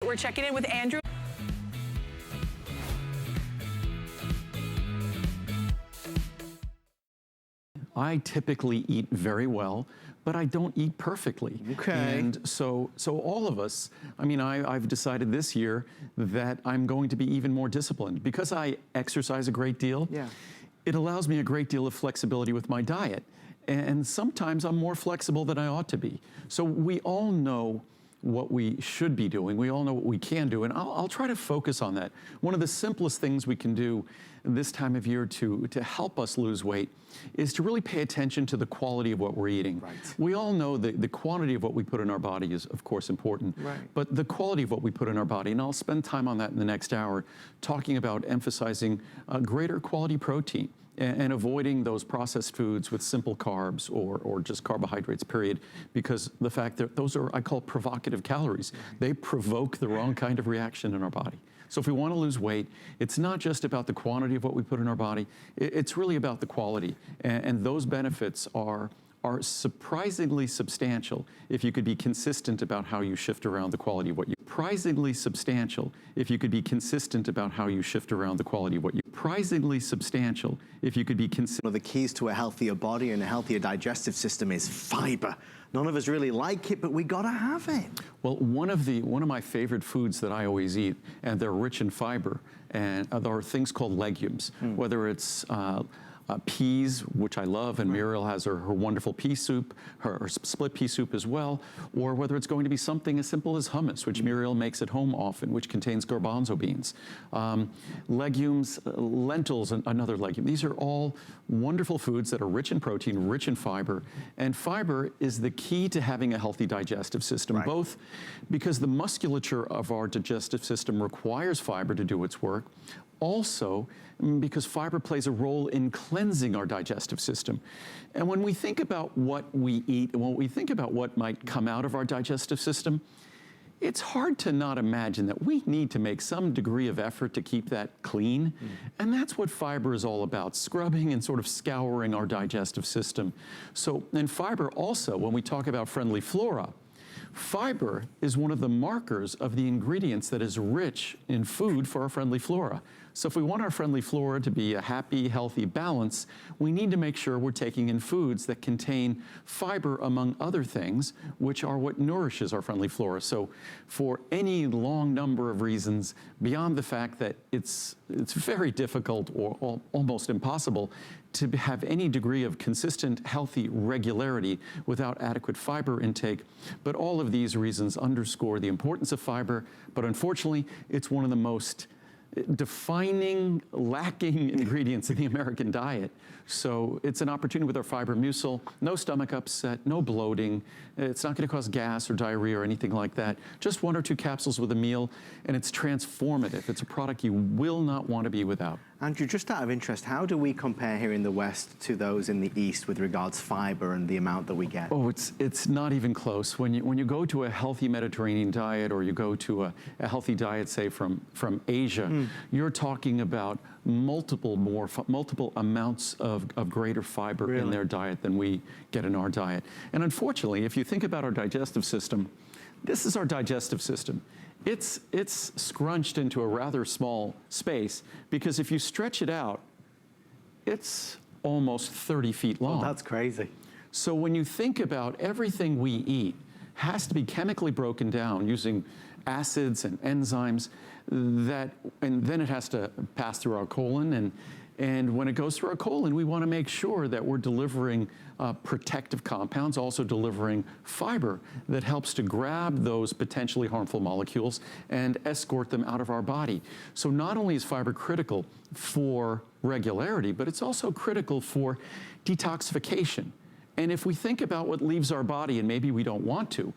We're checking in with Andrew. I typically eat very well, but I don't eat perfectly. Okay. And so all of us, I mean, I've decided this year that I'm going to be even more disciplined. Because I exercise a great deal, Yeah. it allows me a great deal of flexibility with my diet. And sometimes I'm more flexible than I ought to be. So we all know what we should be doing. We all know what we can do, and I'll try to focus on that. One of the simplest things we can do this time of year to help us lose weight is to really pay attention to the quality of what we're eating. Right. We all know that the quantity of what we put in our body is, of course, important, Right. but the quality of what we put in our body, and I'll spend time on that in the next hour, talking about emphasizing greater quality protein and avoiding those processed foods with simple carbs or just carbohydrates, period, because the fact that those are, I call, provocative calories. They provoke the wrong kind of reaction in our body. So if we want to lose weight, it's not just about the quantity of what we put in our body, it's really about the quality. And those benefits are surprisingly substantial if you could be consistent about how you shift around the quality of what you surprisingly substantial if you could be consistent about how you shift around the quality of what you surprisingly substantial if you could be consistent. One of the keys to a healthier body and a healthier digestive system is fiber. None of us really like it, but we gotta have it. Well, one of my favorite foods that I always eat, and they're rich in fiber, and there are things called legumes, whether it's peas, which I love, and Muriel has her wonderful pea soup, her split pea soup as well, or whether it's going to be something as simple as hummus, which Muriel makes at home often, which contains garbanzo beans. Legumes, lentils, another legume. These are all wonderful foods that are rich in protein, rich in fiber, and fiber is the key to having a healthy digestive system, both because the musculature of our digestive system requires fiber to do its work, also because fiber plays a role in cleansing our digestive system. And when we think about what we eat, and when we think about what might come out of our digestive system, it's hard to not imagine that we need to make some degree of effort to keep that clean. And that's what fiber is all about, scrubbing and sort of scouring our digestive system. So, and fiber also, when we talk about friendly flora, fiber is one of the markers of the ingredients that is rich in food for our friendly flora. So if we want our friendly flora to be a happy, healthy balance, we need to make sure we're taking in foods that contain fiber, among other things, which are what nourishes our friendly flora. So for any long number of reasons, beyond the fact that it's very difficult or almost impossible to have any degree of consistent, healthy regularity without adequate fiber intake. But all of these reasons underscore the importance of fiber, but unfortunately, it's one of the most defining, lacking ingredients in the American diet. So it's an opportunity with our fiber mucil, no stomach upset, no bloating. It's not going to cause gas or diarrhea or anything like that. Just 1 or 2 capsules with a meal, and it's transformative. It's a product you will not want to be without. Andrew, just out of interest, how do we compare here in the West to those in the East with regards fiber and the amount that we get? Oh, it's not even close. When you go to a healthy Mediterranean diet, or you go to a healthy diet, say from Asia, you're talking about multiple amounts of greater fiber in their diet than we get in our diet. And unfortunately, if you think about our digestive system, this is our digestive system. It's scrunched into a rather small space, because if you stretch it out, it's almost 30 feet long. Oh, that's crazy. So when you think about everything we eat has to be chemically broken down using acids and enzymes, and then it has to pass through our colon, and when it goes through our colon, we want to make sure that we're delivering protective compounds, also delivering fiber that helps to grab those potentially harmful molecules and escort them out of our body. So not only is fiber critical for regularity, but it's also critical for detoxification. And if we think about what leaves our body, and maybe we don't want to,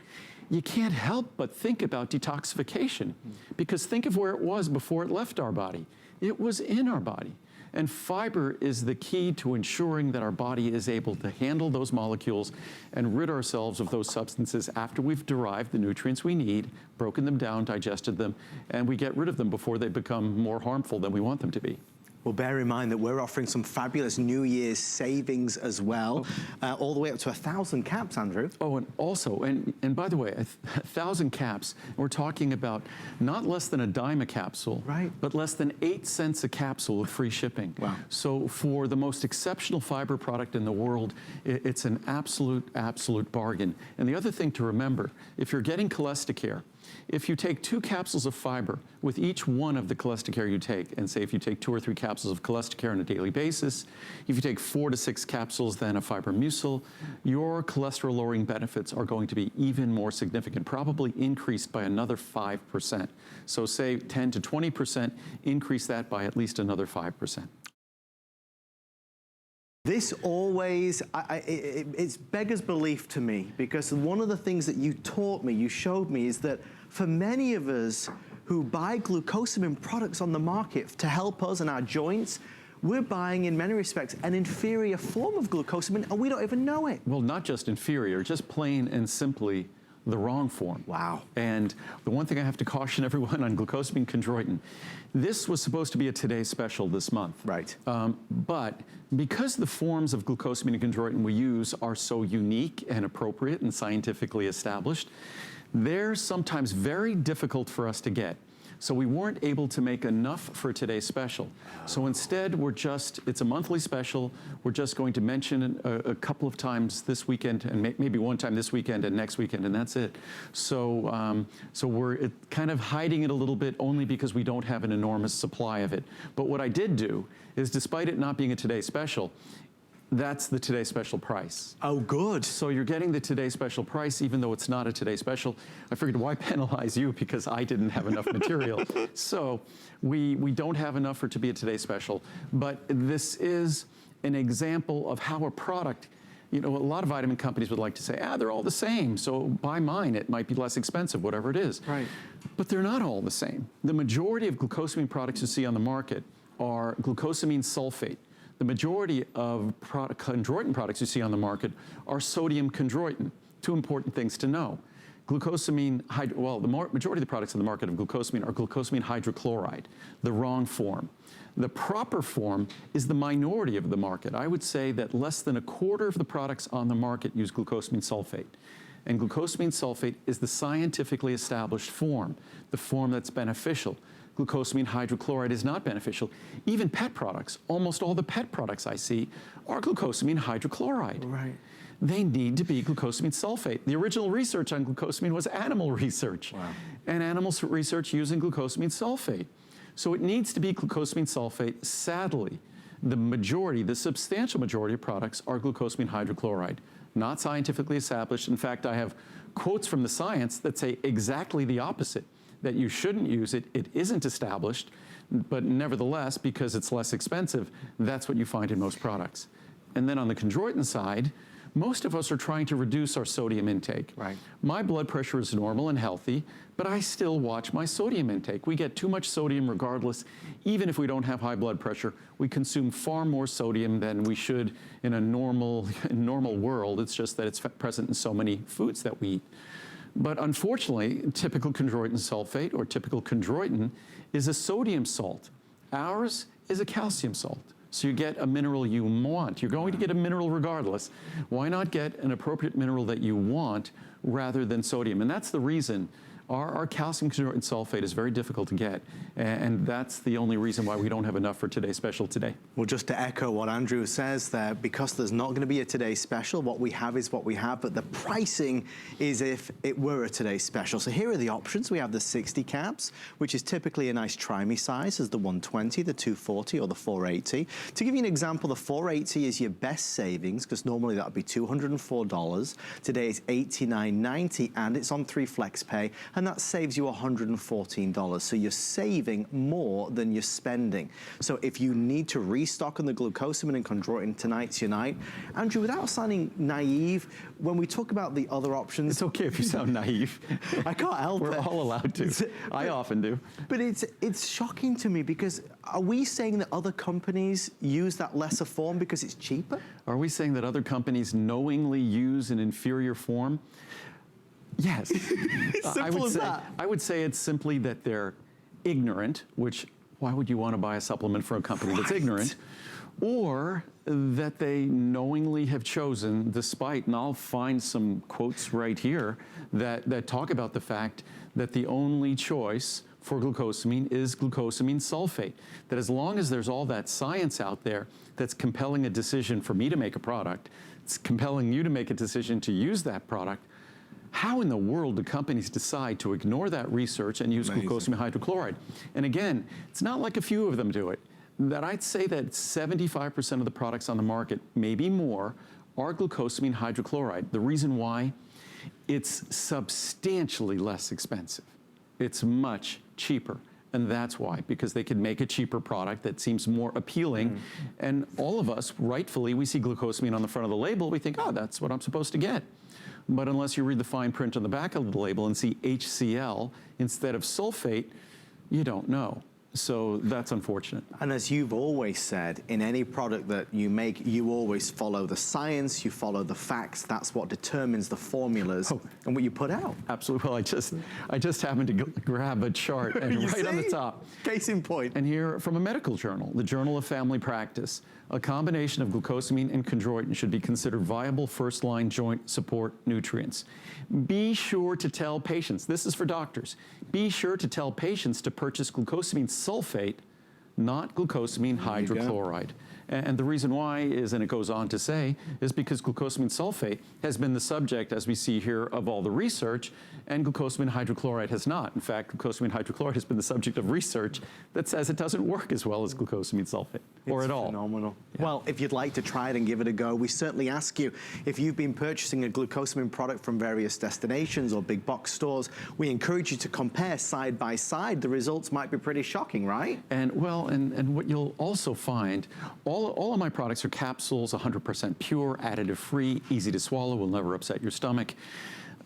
you can't help but think about detoxification, because think of where it was before it left our body. It was in our body. And fiber is the key to ensuring that our body is able to handle those molecules and rid ourselves of those substances after we've derived the nutrients we need, broken them down, digested them, and we get rid of them before they become more harmful than we want them to be. Well, bear in mind that we're offering some fabulous New Year's savings as well, all the way up to 1,000 caps, Andrew. Oh, and also, and by the way, 1,000 caps, we're talking about not less than a dime a capsule, right, but less than 8 cents a capsule with free shipping. Wow. So for the most exceptional fiber product in the world, it's an absolute bargain. And the other thing to remember, if you're getting Cholesterol, if you take 2 capsules of fiber with each one of the Cholesterol you take, and say if you take 2 or 3 capsules of Cholesterol on a daily basis, if you take 4 to 6 capsules then of fiber mucil, your cholesterol lowering benefits are going to be even more significant, probably increased by another 5%. So say 10 to 20%, increase that by at least another 5%. This always, it's beggars belief to me, because one of the things that you taught me, you showed me, is that for many of us who buy glucosamine products on the market to help us and our joints, we're buying, in many respects, an inferior form of glucosamine, and we don't even know it. Well, not just inferior, just plain and simply the wrong form. Wow. And the one thing I have to caution everyone on glucosamine chondroitin, this was supposed to be a Today Special this month. Right. But because the forms of glucosamine and chondroitin we use are so unique and appropriate and scientifically established, they're sometimes very difficult for us to get. So we weren't able to make enough for today's special. So instead, it's a monthly special. We're just going to mention a couple of times this weekend, and maybe one time this weekend and next weekend, and that's it. So, we're kind of hiding it a little bit only because we don't have an enormous supply of it. But what I did do is, despite it not being a Today Special, that's the Today Special price. Oh, good. So you're getting the Today Special price, even though it's not a Today Special. I figured, why penalize you, because I didn't have enough material. So we don't have enough for it to be a Today Special. But this is an example of how a product, you know, a lot of vitamin companies would like to say, they're all the same, so buy mine, it might be less expensive, whatever it is. Right. But they're not all the same. The majority of glucosamine products you see on the market are glucosamine sulfate. The majority of chondroitin products you see on the market are sodium chondroitin. 2 important things to know. Glucosamine, the majority of the products on the market of glucosamine are glucosamine hydrochloride, the wrong form. The proper form is the minority of the market. I would say that less than 1/4 of the products on the market use glucosamine sulfate. And glucosamine sulfate is the scientifically established form, the form that's beneficial. Glucosamine hydrochloride is not beneficial. Even pet products, almost all the pet products I see are glucosamine hydrochloride. Right. They need to be glucosamine sulfate. The original research on glucosamine was animal research. Wow. And animal research using glucosamine sulfate. So it needs to be glucosamine sulfate. Sadly, the substantial majority of products are glucosamine hydrochloride, not scientifically established. In fact, I have quotes from the science that say exactly the opposite, that you shouldn't use it. It isn't established, but nevertheless, because it's less expensive, that's what you find in most products. And then on the chondroitin side, most of us are trying to reduce our sodium intake. Right. My blood pressure is normal and healthy, but I still watch my sodium intake. We get too much sodium regardless. Even if we don't have high blood pressure, we consume far more sodium than we should in a normal world. It's just that it's present in so many foods that we eat. But unfortunately, typical chondroitin sulfate, or typical chondroitin, is a sodium salt. Ours is a calcium salt. So you get a mineral you want. You're going to get a mineral regardless. Why not get an appropriate mineral that you want rather than sodium? And that's the reason our calcium chondroitin sulfate is very difficult to get, and that's the only reason why we don't have enough for Today's Special today. Well, just to echo what Andrew says there, because there's not going to be a Today Special, what we have is what we have, but the pricing is if it were a Today Special. So here are the options. We have the 60 caps, which is typically a nice try-me size, as the 120, the 240, or the 480. To give you an example, the 480 is your best savings, because normally that would be $204. Today it's $89.90, and it's on 3 flex pay, and that saves you $114. So you're saving more than you're spending. So if you need to restock on the glucosamine and chondroitin, tonight's your night. Andrew, without sounding naive, when we talk about the other options... It's okay if you sound naive. I can't help it. We're all allowed to. I often do. But it's shocking to me, because are we saying that other companies use that lesser form because it's cheaper? Are we saying that other companies knowingly use an inferior form? Yes. Simple as that. I would say it's simply that they're ignorant, which why would you want to buy a supplement from a company that's ignorant? Or that they knowingly have chosen, despite, and I'll find some quotes right here that talk about the fact that the only choice for glucosamine is glucosamine sulfate. That as long as there's all that science out there that's compelling a decision for me to make a product, it's compelling you to make a decision to use that product, how in the world do companies decide to ignore that research and use glucosamine hydrochloride? And again, it's not like a few of them do it. That I'd say that 75% of the products on the market, maybe more, are glucosamine hydrochloride. The reason why? It's substantially less expensive. It's much cheaper. And that's why, because they could make a cheaper product that seems more appealing. And all of us, rightfully, we see glucosamine on the front of the label, we think, oh, that's what I'm supposed to get. But unless you read the fine print on the back of the label and see HCl instead of sulfate, you don't know. So that's unfortunate. And as you've always said, in any product that you make, you always follow the science, you follow the facts. That's what determines the formulas and what you put out. Absolutely. Well, I just happened to grab a chart and right on the top. Case in point. And here from a medical journal, the Journal of Family Practice, a combination of glucosamine and chondroitin should be considered viable first-line joint support nutrients. Be sure to tell patients, this is for doctors, be sure to tell patients to purchase glucosamine sulfate, not glucosamine hydrochloride. And the reason why is, and it goes on to say, is because glucosamine sulfate has been the subject, as we see here, of all the research, and glucosamine hydrochloride has not. In fact, glucosamine hydrochloride has been the subject of research that says it doesn't work as well as glucosamine sulfate, or at all. It's phenomenal. Yeah. Well, if you'd like to try it and give it a go, we certainly ask you, if you've been purchasing a glucosamine product from various destinations or big box stores, we encourage you to compare side by side. The results might be pretty shocking, right? And well, and what you'll also find, all of my products are capsules, 100% pure, additive-free, easy to swallow, will never upset your stomach.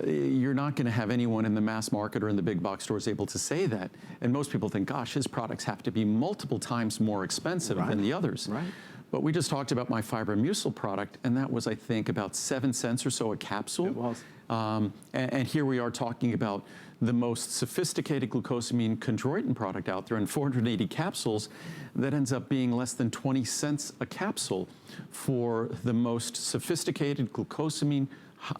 You're not going to have anyone in the mass market or in the big box stores able to say that. And most people think, gosh, his products have to be multiple times more expensive than the others. Right. But we just talked about my Fibromucil product, and that was, I think, about 7 cents or so a capsule. It was. And here we are talking about the most sophisticated glucosamine chondroitin product out there in 480 capsules that ends up being less than 20 cents a capsule for the most sophisticated glucosamine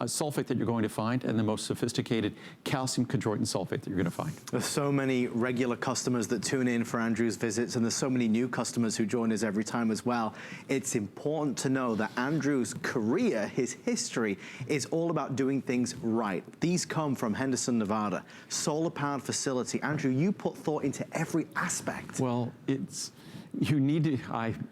sulfate that you're going to find and the most sophisticated calcium chondroitin sulfate that you're going to find. There's so many regular customers that tune in for Andrew's visits, and there's so many new customers who join us every time as well. It's important to know that Andrew's career, his history, is all about doing things right. These come from Henderson, Nevada, solar-powered facility. Andrew, you put thought into every aspect. Well, you need to,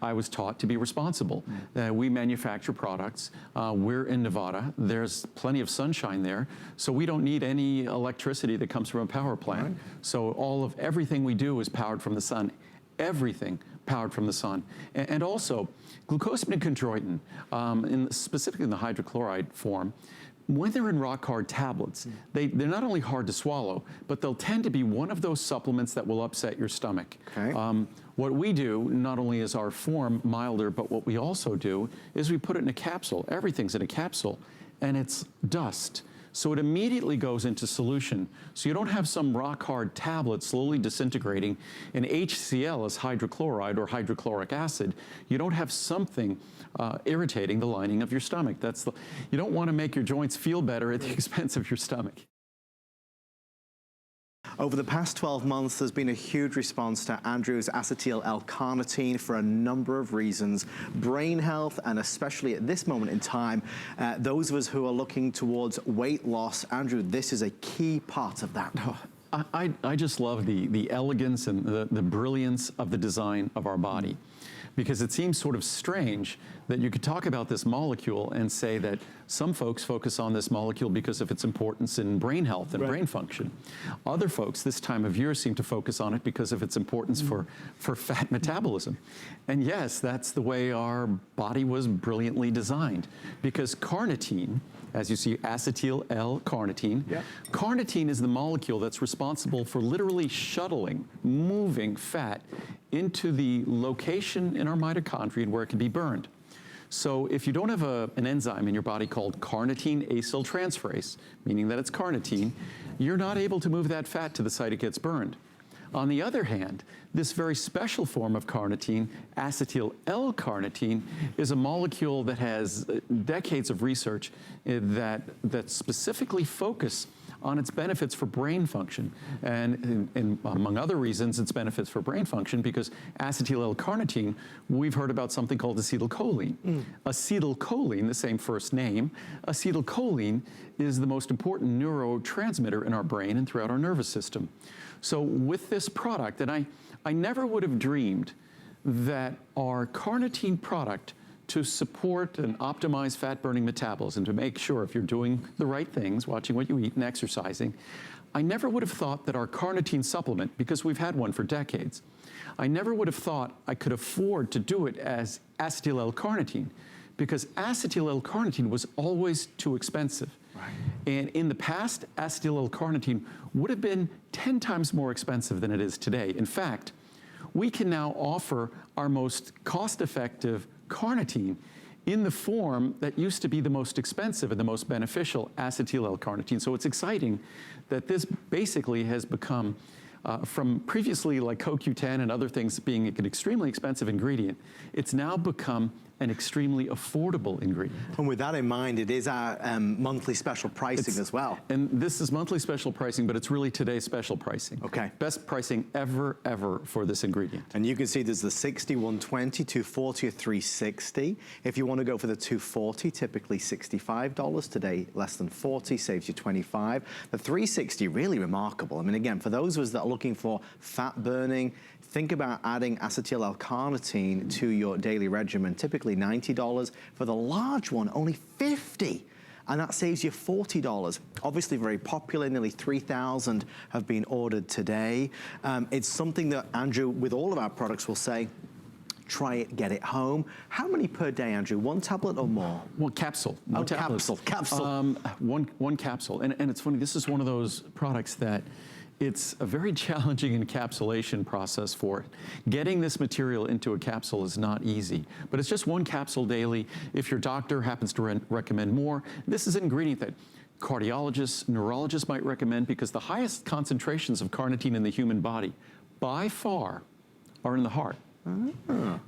I was taught to be responsible. We manufacture products. We're in Nevada. There's plenty of sunshine there, so we don't need any electricity that comes from a power plant. Right. So everything we do is powered from the sun. Everything powered from the sun. And also, glucosamine and chondroitin, specifically in the hydrochloride form, when they're in rock hard tablets, they're not only hard to swallow, but they'll tend to be one of those supplements that will upset your stomach. Okay. What we do, not only is our form milder, but what we also do is we put it in a capsule. Everything's in a capsule, and it's dust. So it immediately goes into solution. So you don't have some rock hard tablet slowly disintegrating, and HCl is hydrochloride or hydrochloric acid. You don't have something irritating the lining of your stomach. You don't want to make your joints feel better at the expense of your stomach. Over the past 12 months, there's been a huge response to Andrew's AcetylLCarnitine for a number of reasons. Brain health, and especially at this moment in time, those of us who are looking towards weight loss, Andrew, this is a key part of that. I just love the elegance and the brilliance of the design of our body, because it seems sort of strange that you could talk about this molecule and say that some folks focus on this molecule because of its importance in brain health and brain function. Other folks this time of year seem to focus on it because of its importance for fat metabolism. And yes, that's the way our body was brilliantly designed, because carnitine, as you see, acetyl-L-carnitine. Yep. Carnitine is the molecule that's responsible for literally shuttling, moving fat into the location in our mitochondria where it can be burned. So if you don't have an enzyme in your body called carnitine acyltransferase, meaning that it's carnitine, you're not able to move that fat to the site it gets burned. On the other hand, this very special form of carnitine, acetyl-L-carnitine, is a molecule that has decades of research that specifically focus on its benefits for brain function. And among other reasons, its benefits for brain function, because acetyl-L-carnitine, we've heard about something called acetylcholine. Acetylcholine, the same first name, acetylcholine is the most important neurotransmitter in our brain and throughout our nervous system. So with this product, and I never would have dreamed that our carnitine product to support and optimize fat-burning metabolism, to make sure if you're doing the right things, watching what you eat and exercising, I never would have thought that our carnitine supplement, because we've had one for decades, I never would have thought I could afford to do it as acetyl-L-carnitine, because acetyl-L-carnitine was always too expensive. Right. And in the past, acetyl-L-carnitine would have been 10 times more expensive than it is today. In fact, we can now offer our most cost-effective carnitine in the form that used to be the most expensive and the most beneficial, acetyl-L-carnitine. So it's exciting that this basically has become, from previously like CoQ10 and other things being an extremely expensive ingredient, it's now become an extremely affordable ingredient. And with that in mind, it is our monthly special pricing as well. And this is monthly special pricing, but it's really today's special pricing. Okay. Best pricing ever for this ingredient. And you can see there's the 60, 120, 240, or 360. If you want to go for the 240, typically $65. Today, less than 40, saves you 25. The 360, really remarkable. I mean, again, for those of us that are looking for fat burning, think about adding acetyl-L-carnitine to your daily regimen, typically $90. For the large one, only $50. And that saves you $40. Obviously very popular, nearly 3,000 have been ordered today. It's something that Andrew, with all of our products, will say, try it, get it home. How many per day, Andrew? One tablet or more? One capsule. One capsule. One capsule. And it's funny, this is one of those products that it's a very challenging encapsulation process for it. Getting this material into a capsule is not easy, but it's just one capsule daily. If your doctor happens to recommend more, this is an ingredient that cardiologists, neurologists might recommend, because the highest concentrations of carnitine in the human body, by far, are in the heart.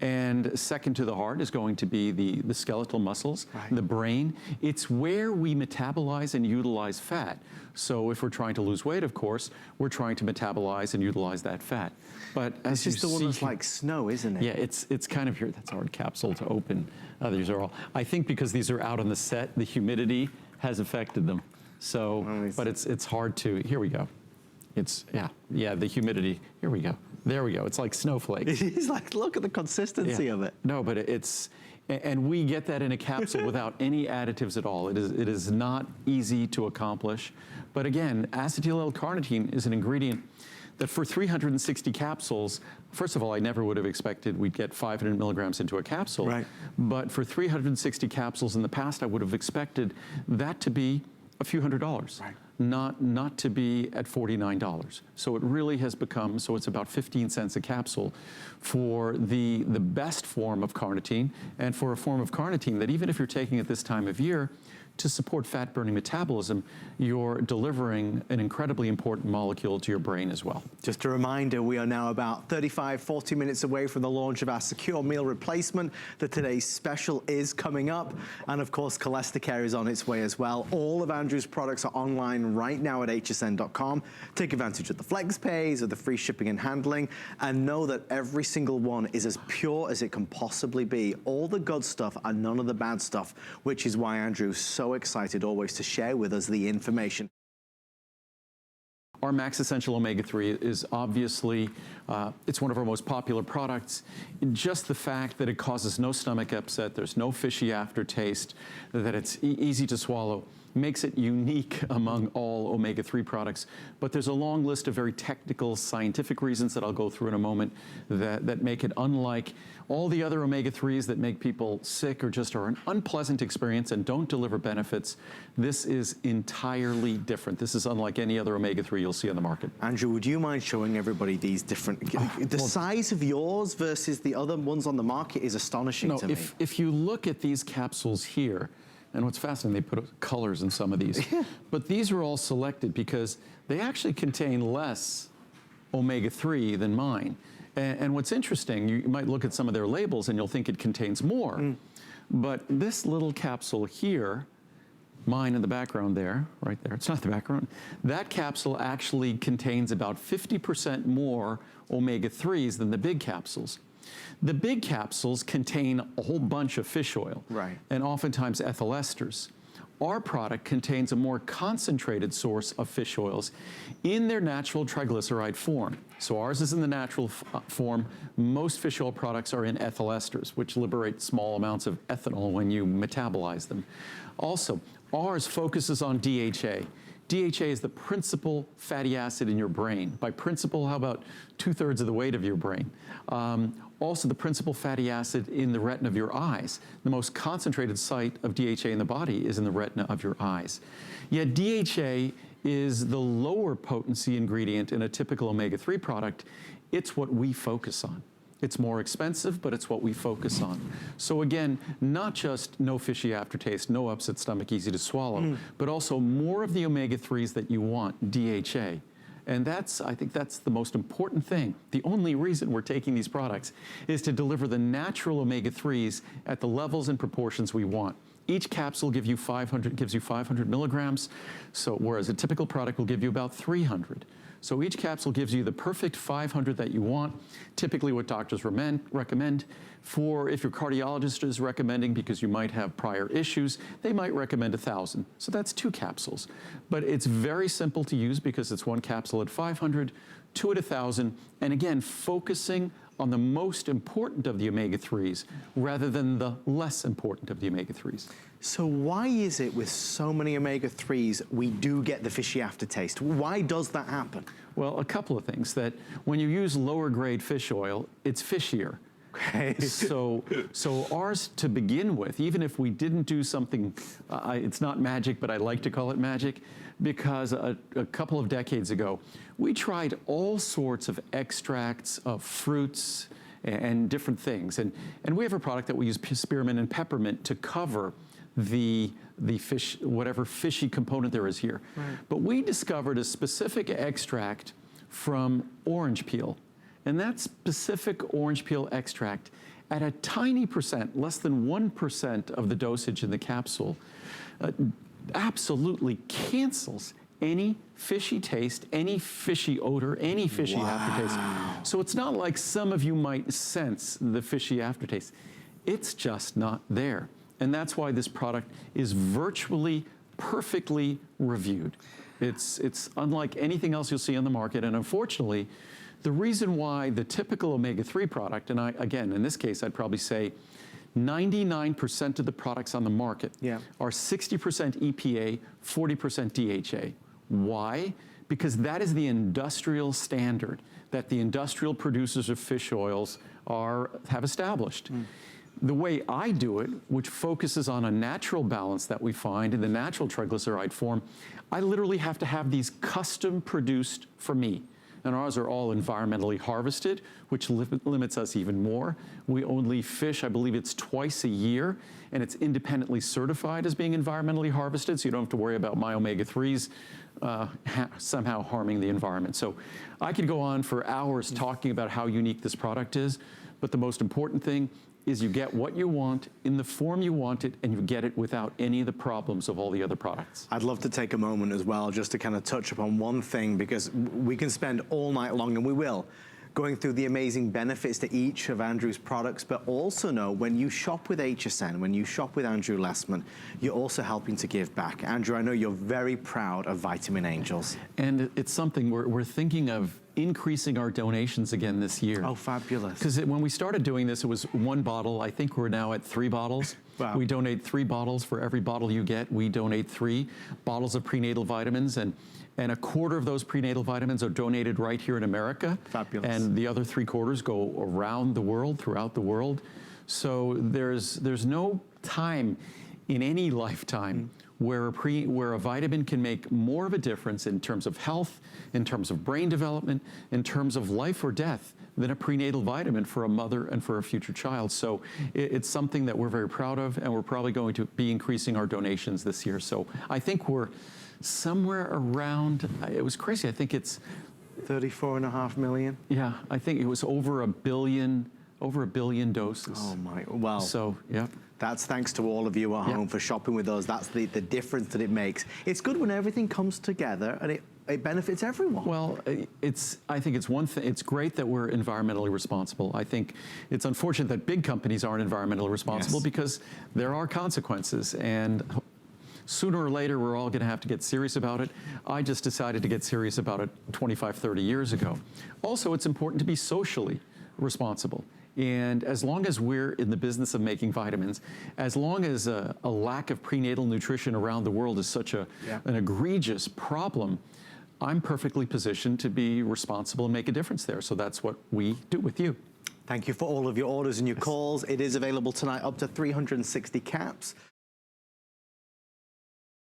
And second to the heart is going to be the skeletal muscles, the brain. It's where we metabolize and utilize fat. So if we're trying to lose weight, of course, we're trying to metabolize and utilize that fat. But as it's just the one that's like snow, isn't it? Yeah, it's kind of here. That's a hard capsule to open. These are all, I think because these are out on the set, the humidity has affected them. So, but it's hard to, here we go. It's, yeah, the humidity, here we go. There we go. It's like snowflakes. It's like, look at the consistency of it. No, but and we get that in a capsule without any additives at all. It is not easy to accomplish. But again, acetyl-L-carnitine is an ingredient that for 360 capsules, first of all, I never would have expected we'd get 500 milligrams into a capsule. Right. But for 360 capsules in the past, I would have expected that to be a few $100s. Right. Not to be at $49. So it really has become, so it's about 15 cents a capsule for the best form of carnitine, and for a form of carnitine that even if you're taking it this time of year, to support fat-burning metabolism, you're delivering an incredibly important molecule to your brain as well. Just a reminder, we are now about 35, 40 minutes away from the launch of our secure meal replacement. The today's special is coming up. And of course, Cholesterol is on its way as well. All of Andrew's products are online right now at hsn.com. Take advantage of the flex pays, of the free shipping and handling, and know that every single one is as pure as it can possibly be. All the good stuff and none of the bad stuff, which is why Andrew's so excited always to share with us the information. Our Max Essential Omega-3 is obviously, it's one of our most popular products. Just the fact that it causes no stomach upset, there's no fishy aftertaste, that it's easy to swallow, makes it unique among all omega-3 products. But there's a long list of very technical, scientific reasons that I'll go through in a moment that make it unlike all the other omega-3s that make people sick or just are an unpleasant experience and don't deliver benefits. This is entirely different. This is unlike any other omega-3 you'll see on the market. Andrew, would you mind showing everybody these different, the size of yours versus the other ones on the market is astonishing to me. If you look at these capsules here, and what's fascinating, they put colors in some of these. But these are all selected because they actually contain less omega-3 than mine. And what's interesting, you might look at some of their labels and you'll think it contains more. But this little capsule here, mine in the background there, right there, it's not the background, that capsule actually contains about 50% more omega-3s than the big capsules. The big capsules contain a whole bunch of fish oil, right, and oftentimes ethyl esters. Our product contains a more concentrated source of fish oils in their natural triglyceride form. So ours is in the natural form. Most fish oil products are in ethyl esters, which liberate small amounts of ethanol when you metabolize them. Also, ours focuses on DHA. DHA is the principal fatty acid in your brain. By principal, how about 2/3 of the weight of your brain? Also, the principal fatty acid in the retina of your eyes. The most concentrated site of DHA in the body is in the retina of your eyes. Yet DHA is the lower potency ingredient in a typical omega-3 product. It's what we focus on. It's more expensive, but it's what we focus on. So again, not just no fishy aftertaste, no upset stomach, easy to swallow, but also more of the omega-3s that you want, DHA. And I think that's the most important thing. The only reason we're taking these products is to deliver the natural omega-3s at the levels and proportions we want. Each capsule gives you 500 milligrams, so whereas a typical product will give you about 300. So each capsule gives you the perfect 500 that you want, typically what doctors recommend. For if your cardiologist is recommending, because you might have prior issues, they might recommend 1,000. So that's 2 capsules. But it's very simple to use because it's 1 capsule at 500, 2 at 1,000, and again, focusing on the most important of the omega-3s rather than the less important of the omega-3s. So why is it with so many omega-3s we do get the fishy aftertaste? Why does that happen? Well, a couple of things. That when you use lower grade fish oil, it's fishier. Okay. So ours to begin with, even if we didn't do something, it's not magic, but I like to call it magic, because a couple of decades ago, we tried all sorts of extracts of fruits and different things. And we have a product that we use spearmint and peppermint to cover the fish, whatever fishy component there is here. Right. But we discovered a specific extract from orange peel. And that specific orange peel extract, at a tiny percent, less than 1% of the dosage in the capsule, absolutely cancels any fishy taste, any fishy odor, any fishy aftertaste. So it's not like some of you might sense the fishy aftertaste. It's just not there. And that's why this product is virtually perfectly reviewed. It's unlike anything else you'll see on the market. And unfortunately, the reason why the typical omega-3 product, and again, in this case, I'd probably say 99% of the products on the market are 60% EPA, 40% DHA. Why? Because that is the industrial standard that the industrial producers of fish oils have established. The way I do it, which focuses on a natural balance that we find in the natural triglyceride form, I literally have to have these custom produced for me. And ours are all environmentally harvested, which limits us even more. We only fish, I believe it's twice a year, and it's independently certified as being environmentally harvested, so you don't have to worry about my omega-3s somehow harming the environment. So I could go on for hours talking about how unique this product is, but the most important thing is you get what you want in the form you want it, and you get it without any of the problems of all the other products. I'd love to take a moment as well just to kind of touch upon one thing, because we can spend all night long, and we will, going through the amazing benefits to each of Andrew's products, but also know when you shop with HSN, when you shop with Andrew Lessman, you're also helping to give back. Andrew, I know you're very proud of Vitamin Angels. And it's something we're thinking of increasing our donations again this year. Oh, fabulous. Because when we started doing this, it was 1 bottle. I think we're now at 3 bottles. Wow. We donate 3 bottles. For every bottle you get, we donate 3 bottles of prenatal vitamins. And a quarter of those prenatal vitamins are donated right here in America. Fabulous. And the other 3/4 go around the world, throughout the world. So there's no time in any lifetime where a vitamin can make more of a difference in terms of health, in terms of brain development, in terms of life or death than a prenatal vitamin for a mother and for a future child. So it's something that we're very proud of, and we're probably going to be increasing our donations this year. So I think we're somewhere around, it was crazy, I think it's 34.5 million? Yeah, I think it was over a billion doses. Oh my, well. So, yeah. That's thanks to all of you at home for shopping with us. That's the difference that it makes. It's good when everything comes together and it benefits everyone. Well, I think it's one thing. It's great that we're environmentally responsible. I think it's unfortunate that big companies aren't environmentally responsible because there are consequences, and sooner or later we're all going to have to get serious about it. I just decided to get serious about it 25, 30 years ago. Also, it's important to be socially responsible. And as long as we're in the business of making vitamins, as long as a lack of prenatal nutrition around the world is such an egregious problem, I'm perfectly positioned to be responsible and make a difference there. So that's what we do with you. Thank you for all of your orders and your calls. It is available tonight, up to 360 caps.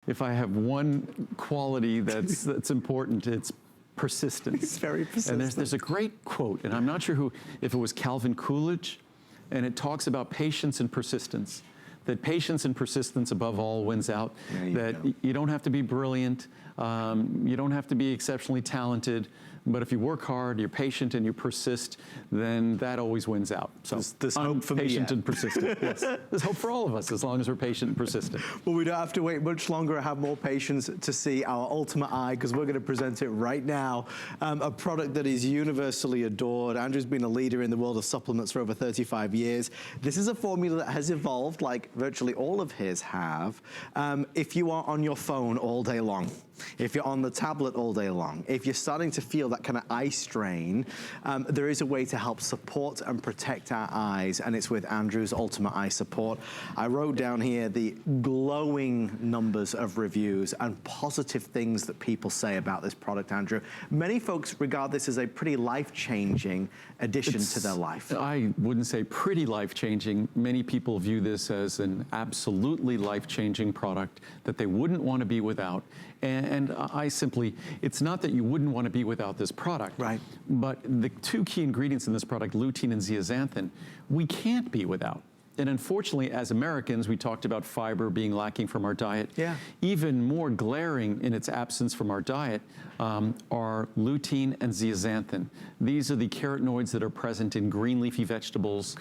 If I have one quality that's important, it's persistence. It's very persistent. And there's a great quote, and I'm not sure if it was Calvin Coolidge, and it talks about patience and persistence. That patience and persistence above all wins out. That you don't have to be brilliant, you don't have to be exceptionally talented, but if you work hard, you're patient, and you persist, then that always wins out. So there's hope for me. Patient and persistent. Yes, there's hope for all of us as long as we're patient and persistent. Well, we don't have to wait much longer. I have more patience to see our Ultimate Eye, because we're going to present it right now. A product that is universally adored. Andrew's been a leader in the world of supplements for over 35 years. This is a formula that has evolved, like virtually all of his have. If you are on your phone all day long, if you're on the tablet all day long, if you're starting to feel that kind of eye strain, there is a way to help support and protect our eyes, and it's with Andrew's Ultimate Eye Support. I wrote down here the glowing numbers of reviews and positive things that people say about this product, Andrew. Many folks regard this as a pretty life-changing addition to their life. I wouldn't say pretty life-changing. Many people view this as an absolutely life-changing product that they wouldn't want to be without. And I simply, it's not that you wouldn't want to be without this product, right? But the two key ingredients in this product, lutein and zeaxanthin, we can't be without. And unfortunately, as Americans, we talked about fiber being lacking from our diet. Yeah. Even more glaring in its absence from our diet are lutein and zeaxanthin. These are the carotenoids that are present in green leafy vegetables,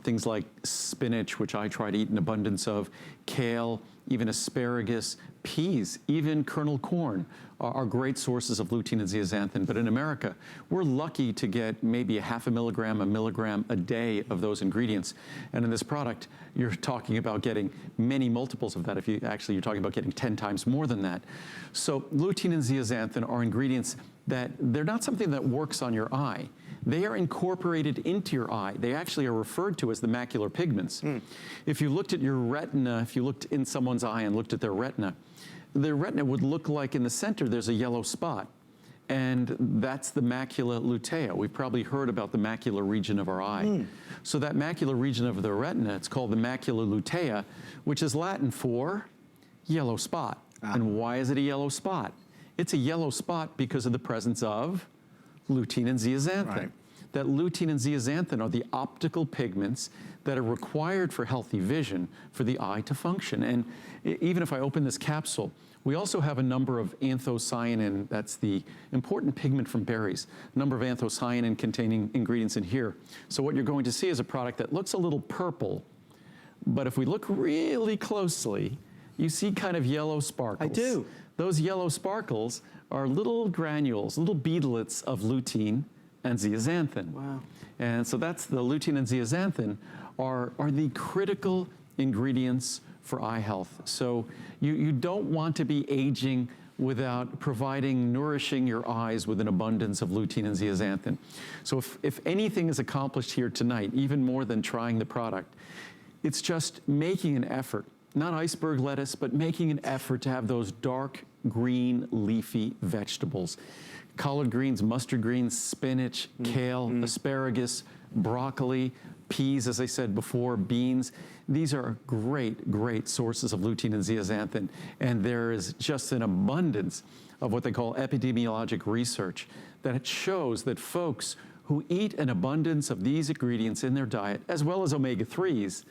things like spinach, which I try to eat an abundance of, kale, even asparagus, peas, even kernel corn are great sources of lutein and zeaxanthin. But in America, we're lucky to get maybe a half a milligram a day of those ingredients. And in this product, you're talking about getting many multiples of that. If you actually, you're talking about getting 10 times more than that. So lutein and zeaxanthin are ingredients that they're not something that works on your eye. They are incorporated into your eye. They actually are referred to as the macular pigments. If you looked at your retina, if you looked in someone's eye and looked at their retina would look like in the center there's a yellow spot. And that's the macula lutea. We've probably heard about the macular region of our eye. So that macular region of the retina, it's called the macula lutea, which is Latin for yellow spot. And why is it a yellow spot? It's a yellow spot because of the presence of lutein and zeaxanthin. That lutein and zeaxanthin are the optical pigments that are required for healthy vision for the eye to function. And even if I open this capsule, we also have a number of anthocyanin, that's the important pigment from berries, a number of anthocyanin containing ingredients in here. So what you're going to see is a product that looks a little purple, but if we look really closely, you see kind of yellow sparkles. I do. Those yellow sparkles are little granules, little beadlets of lutein and zeaxanthin. Wow. And so that's the lutein and zeaxanthin are the critical ingredients for eye health. So you don't want to be aging without nourishing your eyes with an abundance of lutein and zeaxanthin. So if anything is accomplished here tonight, even more than trying the product, it's just making an effort, not iceberg lettuce, but making an effort to have those dark green leafy vegetables. Collard greens, mustard greens, spinach, kale, asparagus, broccoli, peas, as I said before, beans. These are great, great sources of lutein and zeaxanthin. And there is just an abundance of what they call epidemiologic research that shows that folks who eat an abundance of these ingredients in their diet, as well as omega-3s,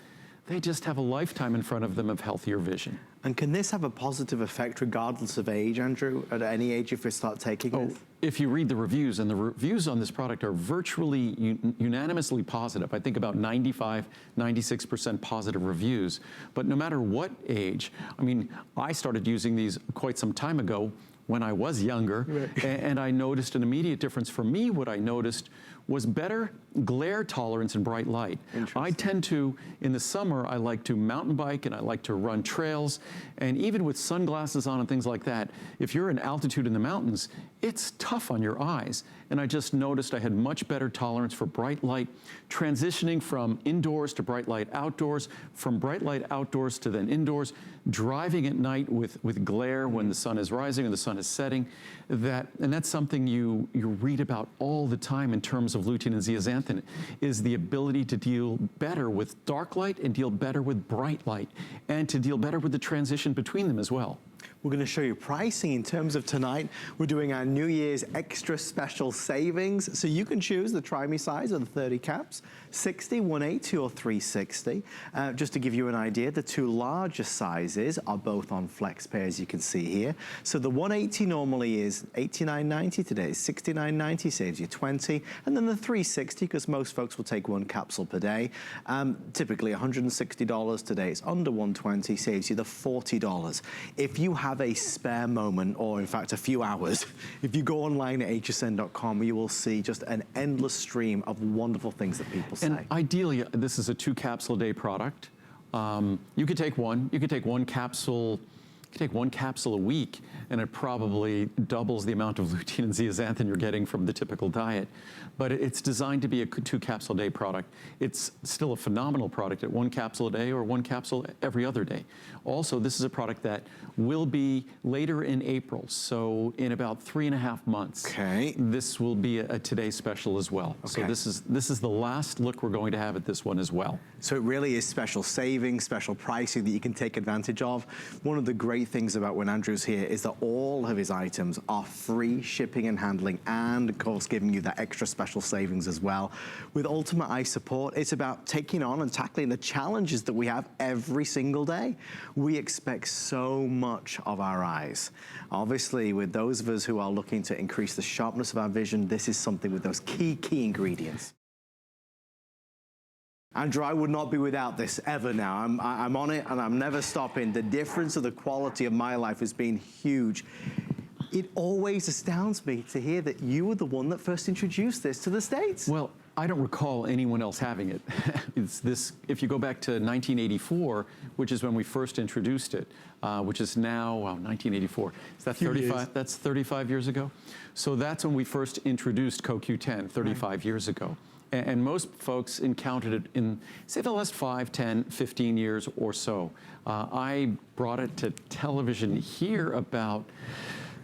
they just have a lifetime in front of them of healthier vision. And can this have a positive effect regardless of age, Andrew? At any age if we start taking it? If you read the reviews, and the reviews on this product are virtually unanimously positive. I think about 95, 96% positive reviews. But no matter what age, I mean, I started using these quite some time ago when I was younger, right. and I noticed an immediate difference. For me, what I noticed was better glare tolerance in bright light. I tend to, in the summer, I like to mountain bike and I like to run trails, and even with sunglasses on and things like that, if you're in altitude in the mountains, it's tough on your eyes. And I just noticed I had much better tolerance for bright light, transitioning from indoors to bright light outdoors, from bright light outdoors to then indoors, driving at night with glare when the sun is rising and the sun is setting. And that's something you read about all the time in terms of lutein and zeaxanthin, is the ability to deal better with dark light and deal better with bright light, and to deal better with the transition between them as well. We're going to show you pricing in terms of tonight. We're doing our New Year's extra special savings. So you can choose the try me size of the 30 caps, 60, 180, or 360. Just to give you an idea, the two largest sizes are both on FlexPay, as you can see here. So the 180 normally is $89.90 today, $69.90, saves you 20. And then the 360, because most folks will take one capsule per day, typically $160 today. It's under $120, saves you the $40. If you have a spare moment, or in fact a few hours, if you go online at hsn.com, you will see just an endless stream of wonderful things that people say. And ideally, this is a 2 capsule a day product. You could take one. You could take one capsule. You could take one capsule a week, and it probably doubles the amount of lutein and zeaxanthin you're getting from the typical diet. But it's designed to be a 2 capsule a day product. It's still a phenomenal product at 1 capsule a day or 1 capsule every other day. Also, this is a product that will be later in April, so in about 3.5 months. Okay. This will be a today special as well. Okay. So this is the last look we're going to have at this one as well. So it really is special savings, special pricing that you can take advantage of. One of the great things about when Andrew's here is that all of his items are free shipping and handling, and of course giving you that extra special savings as well. With Ultimate Eye Support, it's about taking on and tackling the challenges that we have every single day. We expect so much of our eyes. Obviously, with those of us who are looking to increase the sharpness of our vision, this is something with those key ingredients. Andrew, I would not be without this ever now. I'm on it and I'm never stopping. The difference of the quality of my life has been huge. It always astounds me to hear that you were the one that first introduced this to the States. Well, I don't recall anyone else having it. If you go back to 1984, which is when we first introduced it, which is now, wow, 1984. Is that 35? That's 35 years ago. So that's when we first introduced CoQ10, 35 years ago. And most folks encountered it in, say, the last 5, 10, 15 years or so. I brought it to television here about,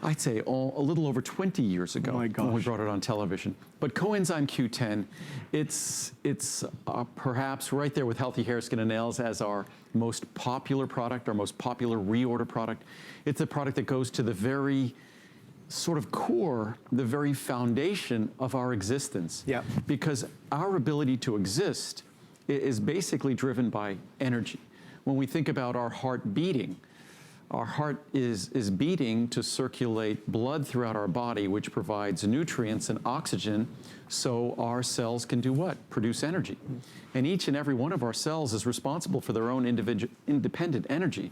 I'd say, a little over 20 years ago. Oh my gosh. When we brought it on television. But Coenzyme Q10, it's perhaps right there with Healthy Hair, Skin, and Nails as our most popular product, our most popular reorder product. It's a product that goes to the very sort of core, the very foundation of our existence. Yep. Because our ability to exist is basically driven by energy. When we think about our heart beating, our heart is beating to circulate blood throughout our body, which provides nutrients and oxygen so our cells can do what? Produce energy. And each and every one of our cells is responsible for their own independent energy.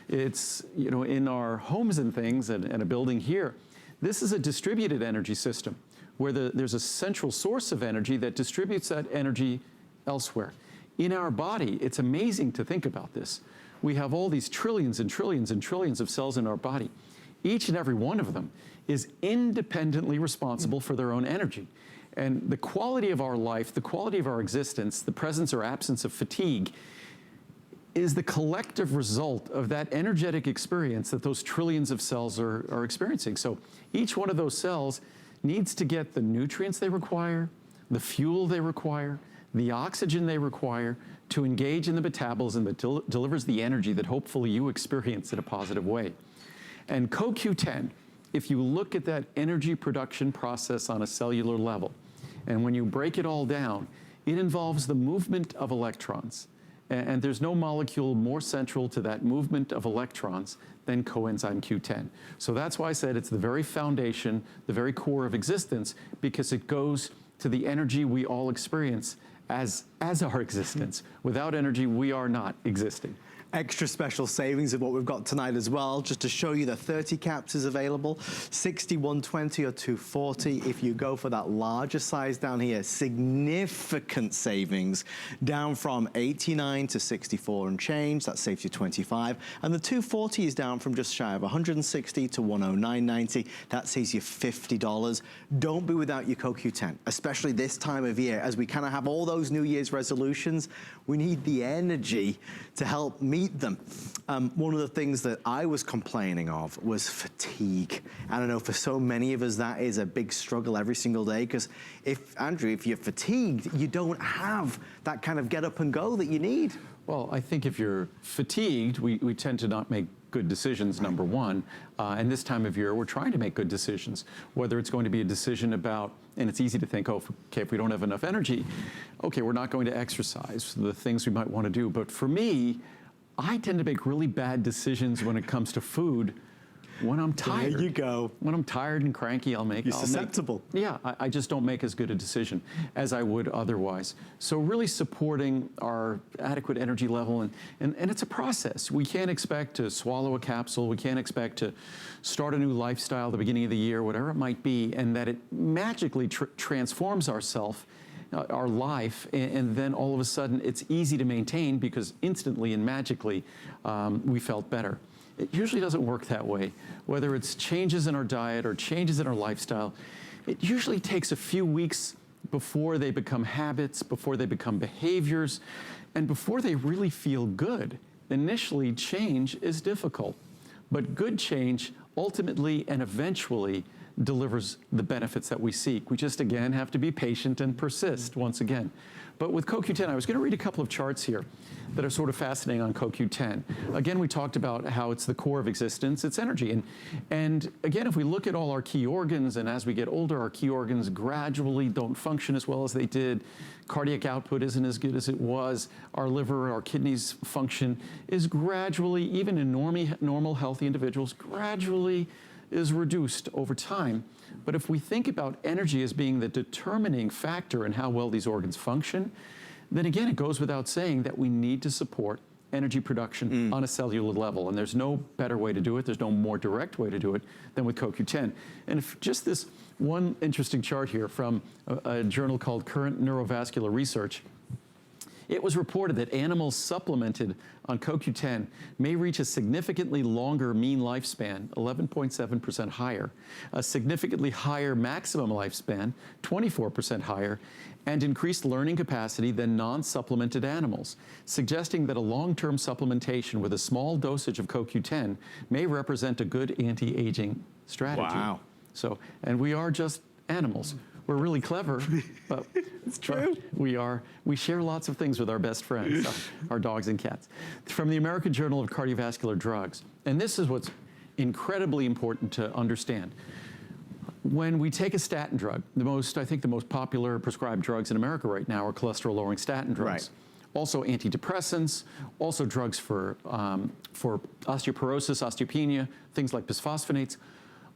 It's, you know, in our homes and things, and a building here, this is a distributed energy system where there's a central source of energy that distributes that energy elsewhere. In our body, it's amazing to think about this. We have all these trillions and trillions and trillions of cells in our body. Each and every one of them is independently responsible for their own energy. And the quality of our life, the quality of our existence, the presence or absence of fatigue is the collective result of that energetic experience that those trillions of cells are experiencing. So each one of those cells needs to get the nutrients they require, the fuel they require, the oxygen they require to engage in the metabolism that delivers the energy that hopefully you experience in a positive way. And CoQ10, if you look at that energy production process on a cellular level, and when you break it all down, it involves the movement of electrons. And there's no molecule more central to that movement of electrons than coenzyme Q10. So that's why I said it's the very foundation, the very core of existence, because it goes to the energy we all experience as our existence. Without energy, we are not existing. Extra special savings of what we've got tonight as well, just to show you the 30 caps is available, 60, 120 or 240. If you go for that larger size down here, significant savings down from 89 to 64 and change. That saves you 25. And the 240 is down from just shy of 160 to 109.90. That saves you $50. Don't be without your CoQ10, especially this time of year as we kind of have all those New Year's resolutions. We need the energy to help meet them. One of the things that I was complaining of was fatigue. And I know for so many of us that is a big struggle every single day, because Andrew, if you're fatigued, you don't have that kind of get up and go that you need. Well, I think if you're fatigued, we tend to not make good decisions, number one. And this time of year, we're trying to make good decisions, whether it's going to be a decision about, and it's easy to think, oh, okay, if we don't have enough energy, okay, we're not going to exercise, the things we might want to do. But for me, I tend to make really bad decisions when it comes to food when I'm tired. There you go. When I'm tired and cranky, You're susceptible. I just don't make as good a decision as I would otherwise. So really supporting our adequate energy level, and it's a process. We can't expect to swallow a capsule. We can't expect to start a new lifestyle at the beginning of the year, whatever it might be, and that it magically transforms our life, and then all of a sudden it's easy to maintain because instantly and magically we felt better. It usually doesn't work that way. Whether it's changes in our diet or changes in our lifestyle, it usually takes a few weeks before they become habits, before they become behaviors, and before they really feel good. Initially, change is difficult, but good change ultimately and eventually delivers the benefits that we seek. We just, again, have to be patient and persist once again. But with CoQ10, I was going to read a couple of charts here that are sort of fascinating on CoQ10. Again, we talked about how it's the core of existence, it's energy. And again, if we look at all our key organs, and as we get older, our key organs gradually don't function as well as they did. Cardiac output isn't as good as it was. Our liver, our kidneys function is gradually, even in normal healthy individuals, gradually is reduced over time. But if we think about energy as being the determining factor in how well these organs function, then again, it goes without saying that we need to support energy production on a cellular level. And there's no better way to do it. There's no more direct way to do it than with CoQ10. And if just this one interesting chart here from a journal called Current Neurovascular Research, it was reported that animals supplemented on CoQ10 may reach a significantly longer mean lifespan, 11.7% higher, a significantly higher maximum lifespan, 24% higher, and increased learning capacity than non-supplemented animals, suggesting that a long-term supplementation with a small dosage of CoQ10 may represent a good anti-aging strategy. Wow. So, and we are just animals. We're really clever, but it's true. We share lots of things with our best friends, our dogs and cats. From the American Journal of Cardiovascular Drugs, and this is what's incredibly important to understand. When we take a statin drug, I think the most popular prescribed drugs in America right now are cholesterol-lowering statin drugs. Right. Also antidepressants, also drugs for osteoporosis, osteopenia, things like bisphosphonates.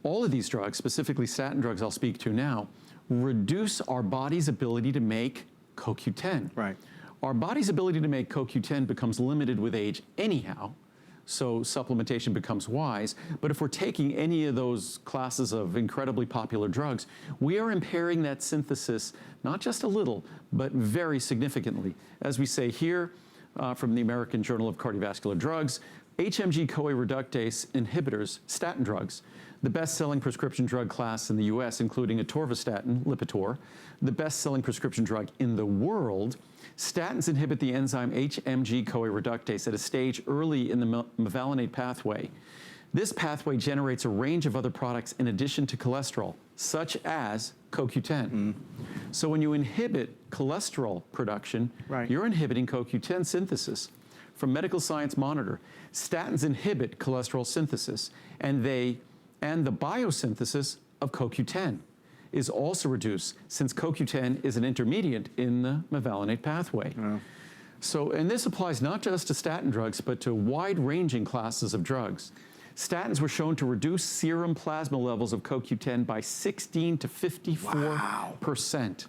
All of these drugs, specifically statin drugs I'll speak to now, reduce our body's ability to make CoQ10. Right. Our body's ability to make CoQ10 becomes limited with age anyhow, so supplementation becomes wise. But if we're taking any of those classes of incredibly popular drugs, we are impairing that synthesis, not just a little, but very significantly. As we say here from the American Journal of Cardiovascular Drugs, HMG-CoA reductase inhibitors, statin drugs, the best-selling prescription drug class in the US, including atorvastatin, Lipitor, the best-selling prescription drug in the world. Statins inhibit the enzyme HMG-CoA reductase at a stage early in the mevalonate pathway. This pathway generates a range of other products in addition to cholesterol, such as CoQ10. So when you inhibit cholesterol production, you're inhibiting CoQ10 synthesis. From Medical Science Monitor, statins inhibit cholesterol synthesis, and the biosynthesis of CoQ10 is also reduced, since CoQ10 is an intermediate in the mevalonate pathway. So, and this applies not just to statin drugs, but to wide-ranging classes of drugs. Statins were shown to reduce serum plasma levels of CoQ10 by 16 to 54%,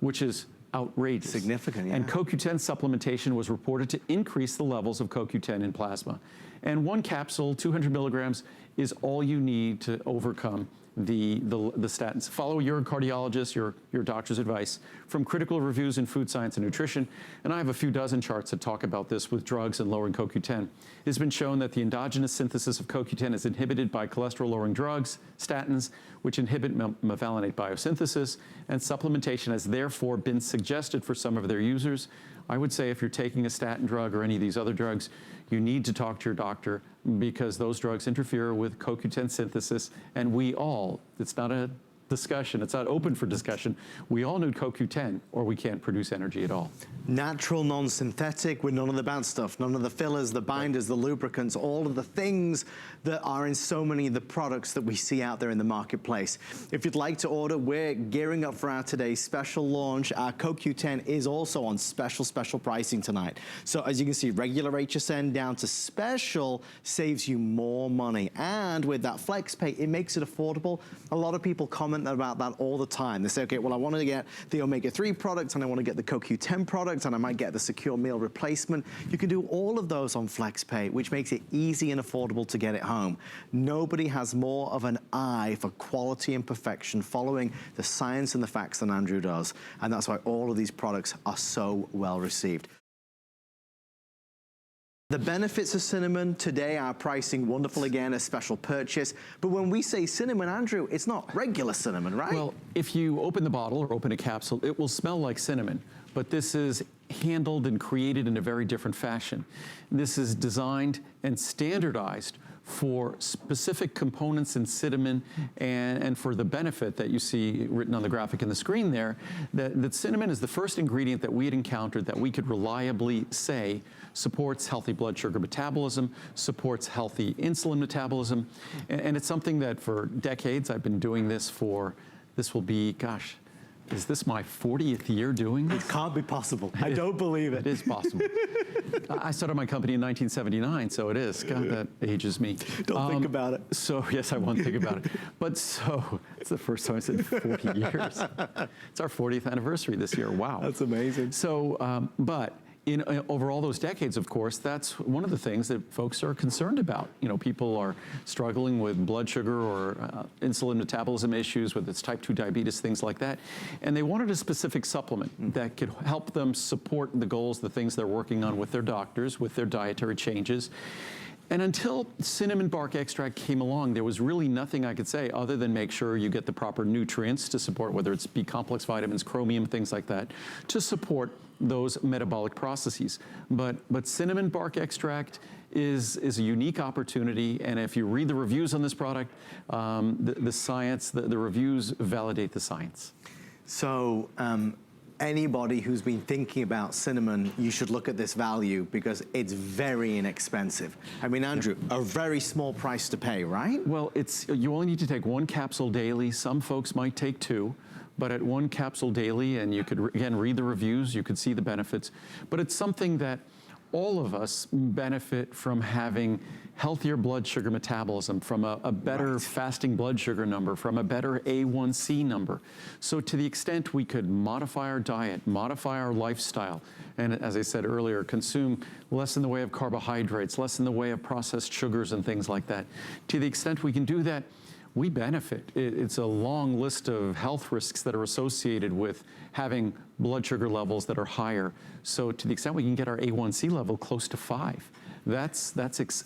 which is outrageous. Significant, yeah. And CoQ10 supplementation was reported to increase the levels of CoQ10 in plasma. And one capsule, 200 milligrams, is all you need to overcome the statins. Follow your cardiologist, your doctor's advice from critical reviews in Food Science and Nutrition. And I have a few dozen charts that talk about this with drugs and lowering CoQ10. It's been shown that the endogenous synthesis of CoQ10 is inhibited by cholesterol-lowering drugs, statins, which inhibit mevalonate biosynthesis, and supplementation has therefore been suggested for some of their users. I would say if you're taking a statin drug or any of these other drugs, you need to talk to your doctor because those drugs interfere with CoQ10 synthesis, and we all, it's not a discussion, it's not open for discussion, we all need CoQ10 or we can't produce energy at all. Natural, non-synthetic, with none of the bad stuff, none of the fillers, the binders, the lubricants, all of the things that are in so many of the products that we see out there in the marketplace. If you'd like to order, we're gearing up for our today's special launch. Our CoQ10 is also on special pricing tonight. So as you can see, regular HSN down to special saves you more money. And with that flex pay, it makes it affordable. A lot of people comment about that all the time. They say, okay, well, I want to get the omega-3 products and I want to get the CoQ10 products and I might get the secure meal replacement. You can do all of those on FlexPay, which makes it easy and affordable to get it home. Nobody has more of an eye for quality and perfection following the science and the facts than Andrew does. And that's why all of these products are so well received. The benefits of cinnamon, today our pricing, wonderful again, a special purchase. But when we say cinnamon, Andrew, it's not regular cinnamon, right? Well, if you open the bottle or open a capsule, it will smell like cinnamon, but this is handled and created in a very different fashion. This is designed and standardized for specific components in cinnamon and for the benefit that you see written on the graphic in the screen there, that cinnamon is the first ingredient that we had encountered that we could reliably say supports healthy blood sugar metabolism, supports healthy insulin metabolism, and it's something that for decades I've been doing this for, this will be, gosh, is this my 40th year doing this? It can't be possible. I don't believe it. It is possible. I started my company in 1979, so it is. God, that ages me. Don't think about it. So, yes, I won't think about it. But so, it's the first time I said 40 years. It's our 40th anniversary this year. Wow. That's amazing. So, but over all those decades, of course, that's one of the things that folks are concerned about. You know, people are struggling with blood sugar or insulin metabolism issues, whether it's type 2 diabetes, things like that. And they wanted a specific supplement that could help them support the goals, the things they're working on with their doctors, with their dietary changes. And until cinnamon bark extract came along, there was really nothing I could say other than make sure you get the proper nutrients to support, whether it's B-complex vitamins, chromium, things like that, to support those metabolic processes. But cinnamon bark extract is a unique opportunity, and if you read the reviews on this product, the science, the reviews validate the science. So, anybody who's been thinking about cinnamon, you should look at this value because it's very inexpensive. I mean, Andrew, a very small price to pay, right? Well, you only need to take one capsule daily. Some folks might take two, but at one capsule daily, and you could, again, read the reviews, you could see the benefits. But it's something that all of us benefit from having healthier blood sugar metabolism, from a better fasting blood sugar number, from a better A1C number. So to the extent we could modify our diet, modify our lifestyle, and as I said earlier, consume less in the way of carbohydrates, less in the way of processed sugars and things like that. To the extent we can do that, we benefit. It's a long list of health risks that are associated with having blood sugar levels that are higher. So to the extent we can get our A1C level close to 5, that's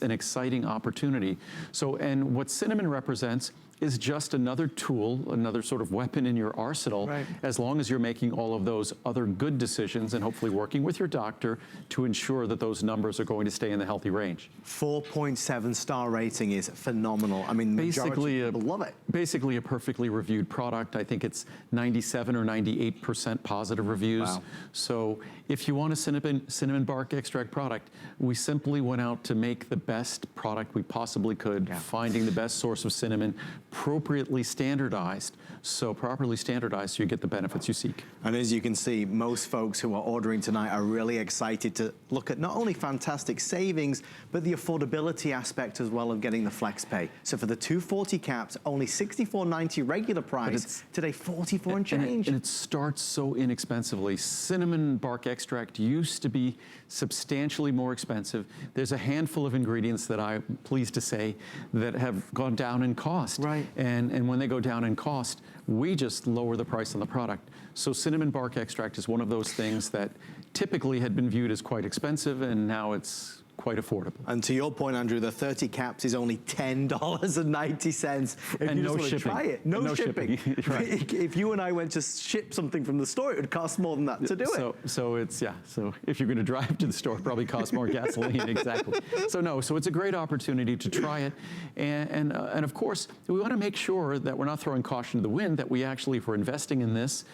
an exciting opportunity. So, and what cinnamon represents is just another tool, another sort of weapon in your arsenal, as long as you're making all of those other good decisions and hopefully working with your doctor to ensure that those numbers are going to stay in the healthy range. 4.7 star rating is phenomenal. I mean, majority of people love it. Basically a perfectly reviewed product. I think it's 97 or 98% positive reviews. Wow. So if you want a cinnamon bark extract product, we simply went out to make the best product we possibly could, finding the best source of cinnamon, appropriately standardized so properly standardized so you get the benefits you seek. And as you can see, most folks who are ordering tonight are really excited to look at not only fantastic savings, but the affordability aspect as well of getting the flex pay. So for the 240 caps, only $64.90 regular price, today $44 and change. And it starts so inexpensively. Cinnamon bark extract used to be substantially more expensive. There's a handful of ingredients that I'm pleased to say that have gone down in cost. Right. And when they go down in cost, we just lower the price on the product. So cinnamon bark extract is one of those things that typically had been viewed as quite expensive, and now it's quite affordable. And to your point, Andrew, the 30 caps is only $10.90. If and you no just shipping. Try it. No shipping. Right. If you and I went to ship something from the store, it would cost more than that to do it. So it's, yeah, so if you're going to drive to the store, it probably costs more gasoline, exactly. So it's a great opportunity to try it. And of course, we want to make sure that we're not throwing caution to the wind, that we actually, if we're investing in this,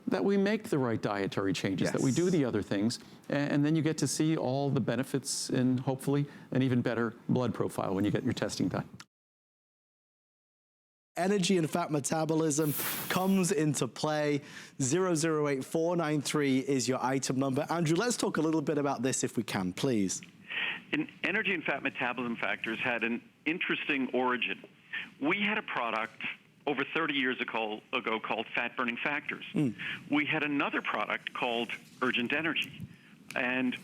that we make the right dietary changes, that we do the other things, and then you get to see all the benefits and hopefully an even better blood profile when you get your testing done. Energy and fat metabolism comes into play. 008493 is your item number. Andrew, let's talk a little bit about this if we can, please. Energy and fat metabolism factors had an interesting origin. We had a product over 30 years ago called fat burning factors. We had another product called urgent energy. And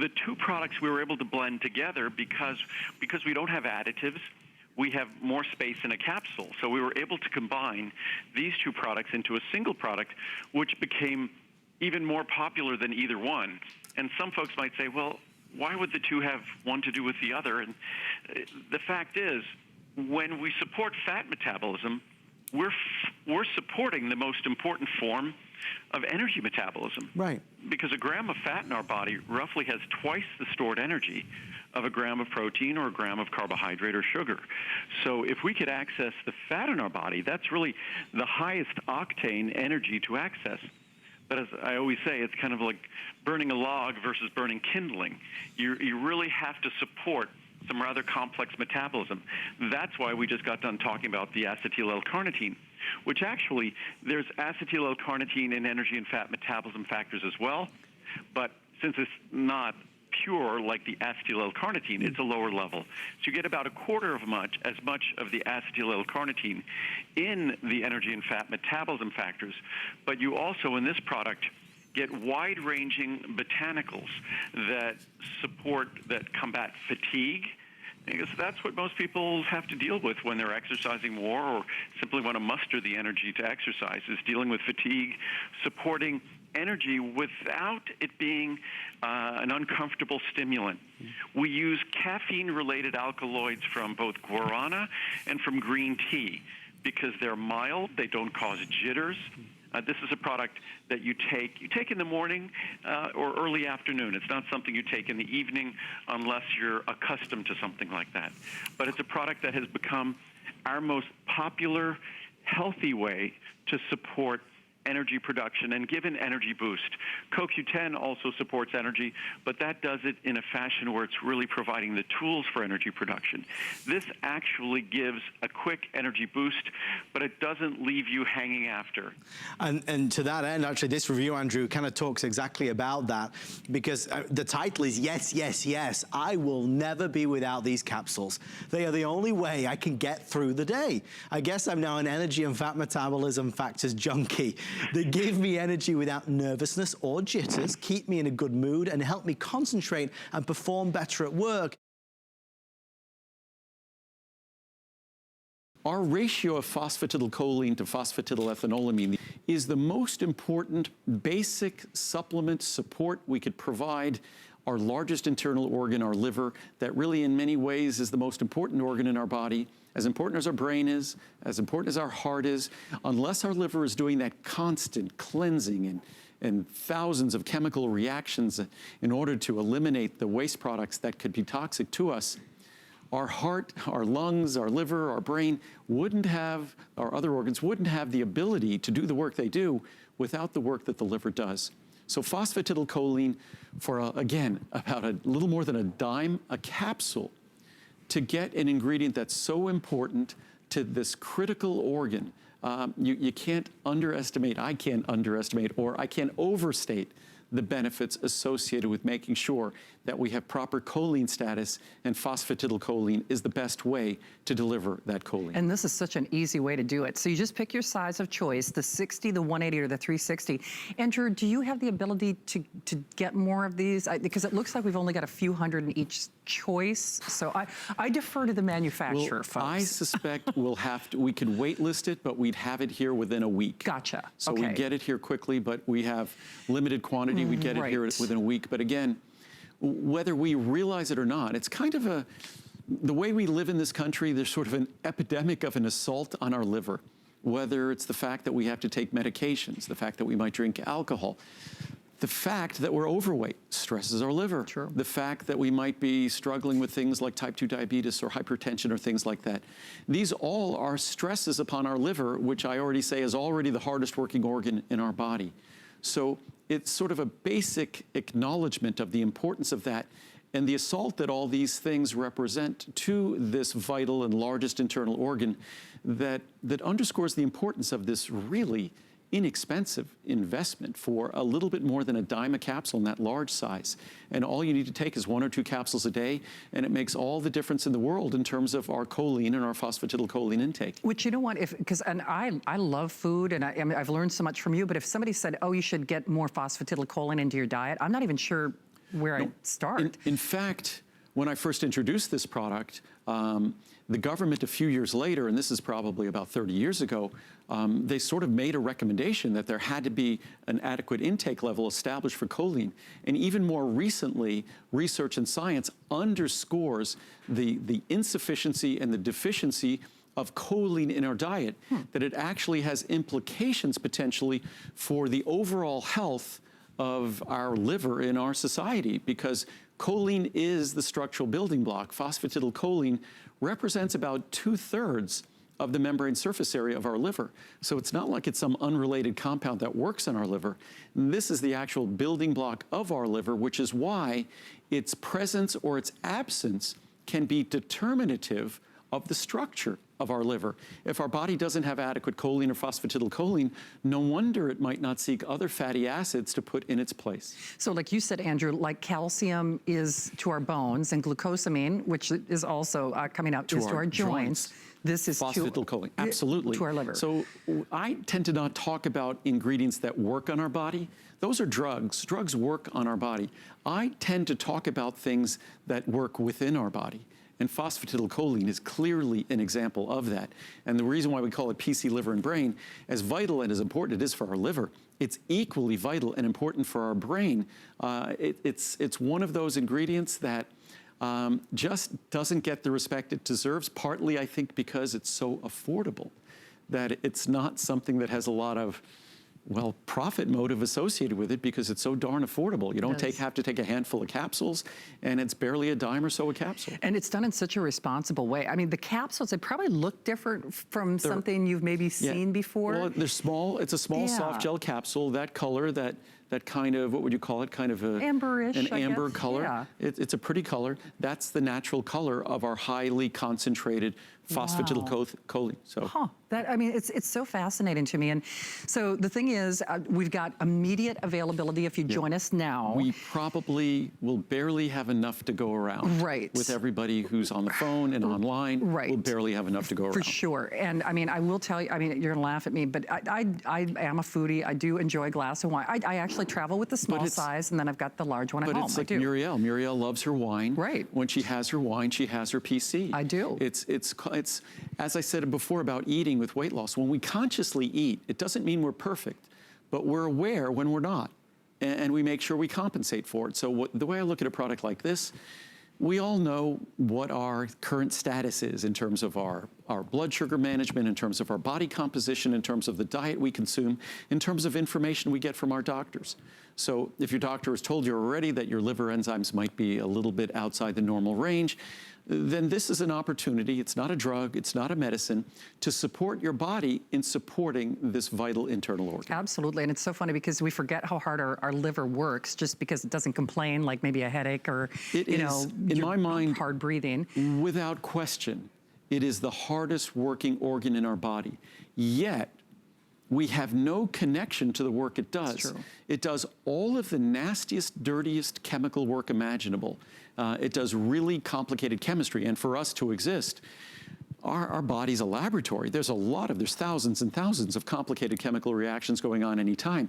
the two products we were able to blend together because we don't have additives, we have more space in a capsule. So we were able to combine these two products into a single product, which became even more popular than either one. And some folks might say, well, why would the two have one to do with the other? And the fact is, when we support fat metabolism, we're supporting the most important form of energy metabolism. Right. Because a gram of fat in our body roughly has twice the stored energy of a gram of protein or a gram of carbohydrate or sugar. So if we could access the fat in our body, that's really the highest octane energy to access. But as I always say, it's kind of like burning a log versus burning kindling. You really have to support some rather complex metabolism. That's why we just got done talking about the acetyl-L-carnitine, which actually, there's acetyl-L-carnitine in energy and fat metabolism factors as well, but since it's not pure like the acetyl-L-carnitine, it's a lower level. So you get about a quarter of as much of the acetyl-L-carnitine in the energy and fat metabolism factors, but you also, in this product, get wide-ranging botanicals that combat fatigue, because that's what most people have to deal with when they're exercising more or simply want to muster the energy to exercise, is dealing with fatigue, supporting energy without it being an uncomfortable stimulant. We use caffeine-related alkaloids from both guarana and from green tea because they're mild, they don't cause jitters. This is a product that you take in the morning or early afternoon. It's not something you take in the evening unless you're accustomed to something like that. But it's a product that has become our most popular, healthy way to support energy production and give an energy boost. CoQ10 also supports energy, but that does it in a fashion where it's really providing the tools for energy production. This actually gives a quick energy boost, but it doesn't leave you hanging after. And to that end, actually, this review, Andrew, kind of talks exactly about that, because the title is Yes, Yes, Yes. I will never be without these capsules. They are the only way I can get through the day. I guess I'm now an energy and fat metabolism factors junkie. They give me energy without nervousness or jitters, keep me in a good mood, and help me concentrate and perform better at work. Our ratio of phosphatidylcholine to phosphatidylethanolamine is the most important basic supplement support we could provide our largest internal organ, our liver, that really in many ways is the most important organ in our body, as important as our brain is, as important as our heart is. Unless our liver is doing that constant cleansing and thousands of chemical reactions in order to eliminate the waste products that could be toxic to us, our heart, our lungs, our liver, our brain wouldn't have, our other organs wouldn't have the ability to do the work they do without the work that the liver does. So phosphatidylcholine for, again, about a little more than a dime a capsule to get an ingredient that's so important to this critical organ You can't underestimate, I can't underestimate, or I can't overstate the benefits associated with making sure that we have proper choline status, and phosphatidylcholine is the best way to deliver that choline. And this is such an easy way to do it. So you just pick your size of choice, the 60, the 180, or the 360. Andrew, do you have the ability to get more of these? Because it looks like we've only got a few hundred in each choice. So I defer to the manufacturer, folks. I suspect we could wait list it, but we'd have it here within a week. Gotcha. So okay. we get it here quickly, but we have limited quantity. We get it here within a week. But again, whether we realize it or not, it's kind of the way we live in this country, there's sort of an epidemic of an assault on our liver, whether it's the fact that we have to take medications, the fact that we might drink alcohol, the fact that we're overweight stresses our liver, True. the fact that we might be struggling with things like type 2 diabetes or hypertension or things like that. These all are stresses upon our liver, which I already say is already the hardest working organ in our body. So it's sort of a basic acknowledgement of the importance of that and the assault that all these things represent to this vital and largest internal organ that underscores the importance of this really inexpensive investment for a little bit more than a dime a capsule in that large size. And all you need to take is 1 or 2 capsules a day, and it makes all the difference in the world in terms of our choline and our phosphatidylcholine intake. Which, you know what, and I love food, and I've learned so much from you, but if somebody said, oh, you should get more phosphatidylcholine into your diet, I'm not even sure where I'd start. In fact, when I first introduced this product, the government a few years later, and this is probably about 30 years ago, they sort of made a recommendation that there had to be an adequate intake level established for choline. And even more recently, research and science underscores the insufficiency and the deficiency of choline in our diet, that it actually has implications potentially for the overall health of our liver in our society, because choline is the structural building block. Phosphatidylcholine represents about 2/3 of the membrane surface area of our liver. So it's not like it's some unrelated compound that works in our liver. This is the actual building block of our liver, which is why its presence or its absence can be determinative of the structure of our liver. If our body doesn't have adequate choline or phosphatidylcholine, no wonder it might not seek other fatty acids to put in its place. So like you said, Andrew, like calcium is to our bones, and glucosamine, which is also coming out, is to our joints. This is phosphatidylcholine, absolutely. To our liver. So I tend to not talk about ingredients that work on our body. Those are drugs. Drugs work on our body. I tend to talk about things that work within our body. And phosphatidylcholine is clearly an example of that. And the reason why we call it PC, liver, and brain, as vital and as important it is for our liver, it's equally vital and important for our brain. It's one of those ingredients that just doesn't get the respect it deserves, partly, I think, because it's so affordable, that it's not something that has a lot of, well, profit motive associated with it, because it's so darn affordable. You don't have to take a handful of capsules, and it's barely a dime or so a capsule. And it's done in such a responsible way. I mean, the capsules, they probably look different from something you've maybe seen before. Well, they're small. It's a small soft gel capsule. That color, that kind of, what would you call it? Kind of an amber color. Yeah. It's a pretty color. That's the natural color of our highly concentrated phosphatidylcholine. So. I mean, it's so fascinating to me. And so the thing is, we've got immediate availability if you join us now. We probably will barely have enough to go around. Right. With everybody who's on the phone and online, we'll barely have enough to go around. For sure. And I mean, I will tell you, I mean, you're gonna laugh at me, but I am a foodie. I do enjoy a glass of wine. I actually travel with the small size, and then I've got the large one at home. But it's like Muriel. Muriel loves her wine. Right. When she has her wine, she has her PC. I do. It's as I said before about eating with weight loss, when we consciously eat, it doesn't mean we're perfect, but we're aware when we're not, and we make sure we compensate for it. So the way I look at a product like this, we all know what our current status is in terms of our blood sugar management, in terms of our body composition, in terms of the diet we consume, in terms of information we get from our doctors. So if your doctor has told you already that your liver enzymes might be a little bit outside the normal range, then this is an opportunity, it's not a drug, it's not a medicine, to support your body in supporting this vital internal organ. Absolutely, and it's so funny because we forget how hard our liver works just because it doesn't complain like maybe a headache or, in my mind, hard breathing. Without question, It is the hardest working organ in our body. Yet, we have no connection to the work it does. It's true. It does all of the nastiest, dirtiest chemical work imaginable. It does really complicated chemistry. And for us to exist, our body's a laboratory. There's thousands and thousands of complicated chemical reactions going on anytime.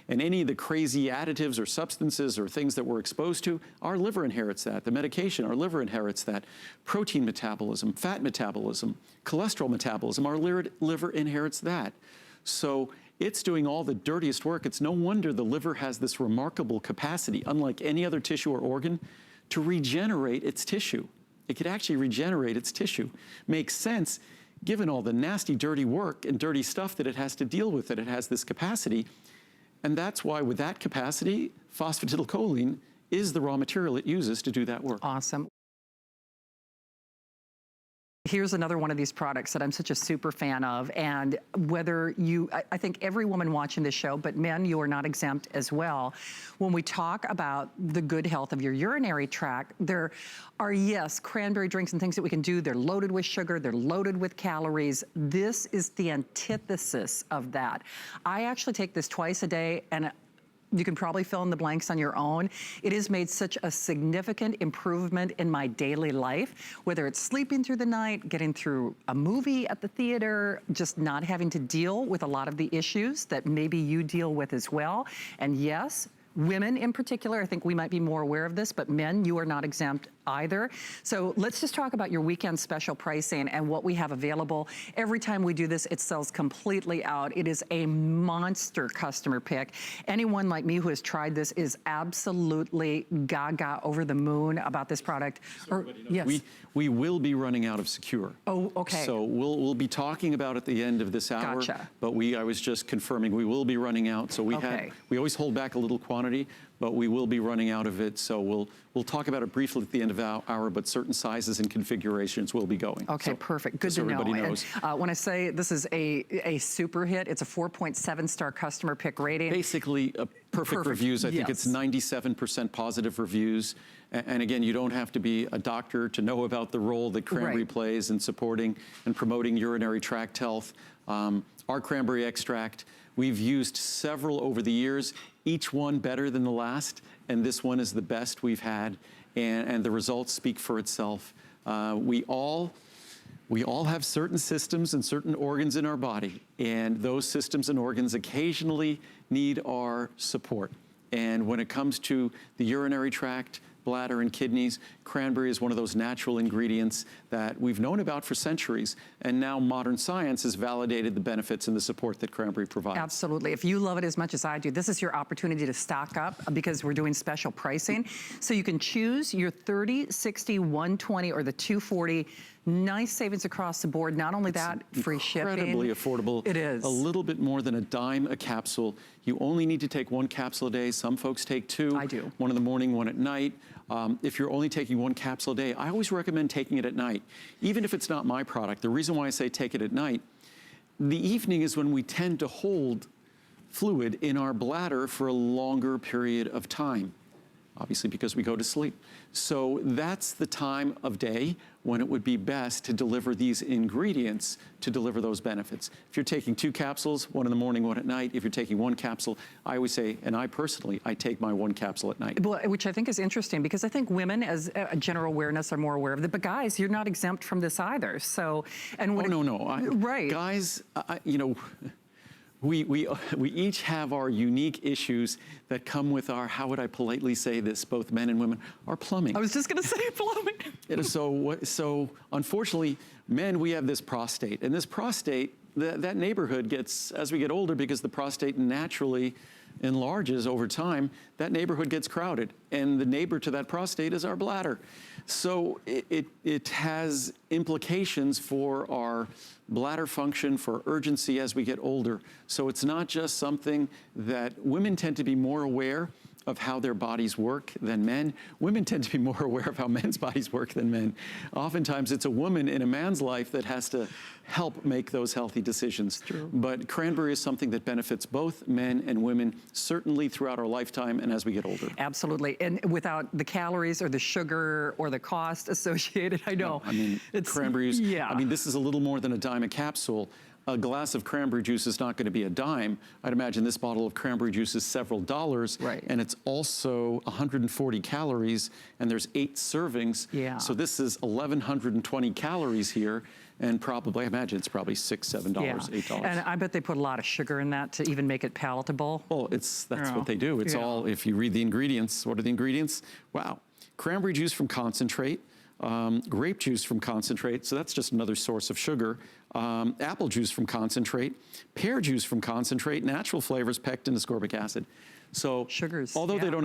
And any of the crazy additives or substances or things that we're exposed to, our liver inherits that. The medication, our liver inherits that. Protein metabolism, fat metabolism, cholesterol metabolism, our liver inherits that. So it's doing all the dirtiest work. It's no wonder the liver has this remarkable capacity, unlike any other tissue or organ, to regenerate its tissue. It could actually regenerate its tissue. Makes sense, given all the nasty, dirty work and dirty stuff that it has to deal with, that it has this capacity. And that's why with that capacity, phosphatidylcholine is the raw material it uses to do that work. Awesome. Here's another one of these products that I'm such a super fan of, and whether you, I think every woman watching this show, but men, you are not exempt as well. When we talk about the good health of your urinary tract, there are, yes, cranberry drinks and things that we can do. They're loaded with sugar, they're loaded with calories. This is the antithesis of that. I actually take this twice a day, and you can probably fill in the blanks on your own. It has made such a significant improvement in my daily life, whether it's sleeping through the night, getting through a movie at the theater, just not having to deal with a lot of the issues that maybe you deal with as well. And yes, women in particular, I think we might be more aware of this, but men, you are not exempt either. So let's just talk about your weekend special pricing and what we have available. Every time we do this, it sells completely out. It is a monster customer pick. Anyone like me who has tried this is absolutely gaga, over the moon about this product. Yes. We will be running out of Secure. Oh, okay. So we'll be talking about it at the end of this hour. Gotcha. But I was just confirming we will be running out. So we always hold back a little quantity, but we will be running out of it. So we'll talk about it briefly at the end of the hour, but certain sizes and configurations will be going. Okay, so, perfect. Good to know. Everybody knows. And, when I say this is a super hit, it's a 4.7-star customer pick rating. Basically, perfect reviews. I think it's 97% positive reviews. And again, you don't have to be a doctor to know about the role that cranberry plays in supporting and promoting urinary tract health. Our cranberry extract, we've used several over the years, each one better than the last, and this one is the best we've had, and the results speak for itself. We all have certain systems and certain organs in our body, and those systems and organs occasionally need our support. And when it comes to the urinary tract, bladder, and kidneys, cranberry is one of those natural ingredients that we've known about for centuries, and now modern science has validated the benefits and the support that cranberry provides. Absolutely. If you love it as much as I do, this is your opportunity to stock up because we're doing special pricing. So you can choose your 30, 60, 120, or the 240. Nice savings across the board. Not only that, free shipping. Incredibly affordable. It is. A little bit more than a dime a capsule. You only need to take one capsule a day. Some folks take two. I do. One in the morning, one at night. If you're only taking one capsule a day, I always recommend taking it at night. Even if it's not my product, the reason why I say take it at night, the evening is when we tend to hold fluid in our bladder for a longer period of time, obviously because we go to sleep. So that's the time of day when it would be best to deliver these ingredients to deliver those benefits. If you're taking two capsules, one in the morning, one at night, if you're taking one capsule, I always say, and I personally, I take my one capsule at night. Well, which I think is interesting because I think women, as a general awareness, are more aware of it. But guys, you're not exempt from this either. So, and when right, guys, you know. We each have our unique issues that come with our, how would I politely say this, both men and women, our plumbing. I was just going to say plumbing. So unfortunately, men, we have this prostate. And this prostate, that neighborhood gets, as we get older, because the prostate naturally enlarges over time, that neighborhood gets crowded. And the neighbor to that prostate is our bladder. So it has implications for our bladder function, for urgency as we get older. So it's not just something that women tend to be more aware of how their bodies work than men. Women tend to be more aware of how men's bodies work than men. Oftentimes it's a woman in a man's life that has to help make those healthy decisions. True. But cranberry is something that benefits both men and women, certainly throughout our lifetime and as we get older. Absolutely. And without the calories or the sugar or the cost associated, I know. I mean, cranberries, yeah. I mean, this is a little more than a dime a capsule. A glass of cranberry juice is not going to be a dime. I'd imagine this bottle of cranberry juice is several dollars. Right. And it's also 140 calories, and there's 8 servings. Yeah. So this is 1,120 calories here, and probably, I imagine it's probably $6, $7, $8. And I bet they put a lot of sugar in that to even make it palatable. Well, that's Yeah. what they do. It's Yeah. all, if you read the ingredients, what are the ingredients? Wow. Cranberry juice from concentrate, grape juice from concentrate, so that's just another source of sugar. Apple juice from concentrate, pear juice from concentrate, natural flavors, pectin, ascorbic acid. So Sugars, although they yeah. don't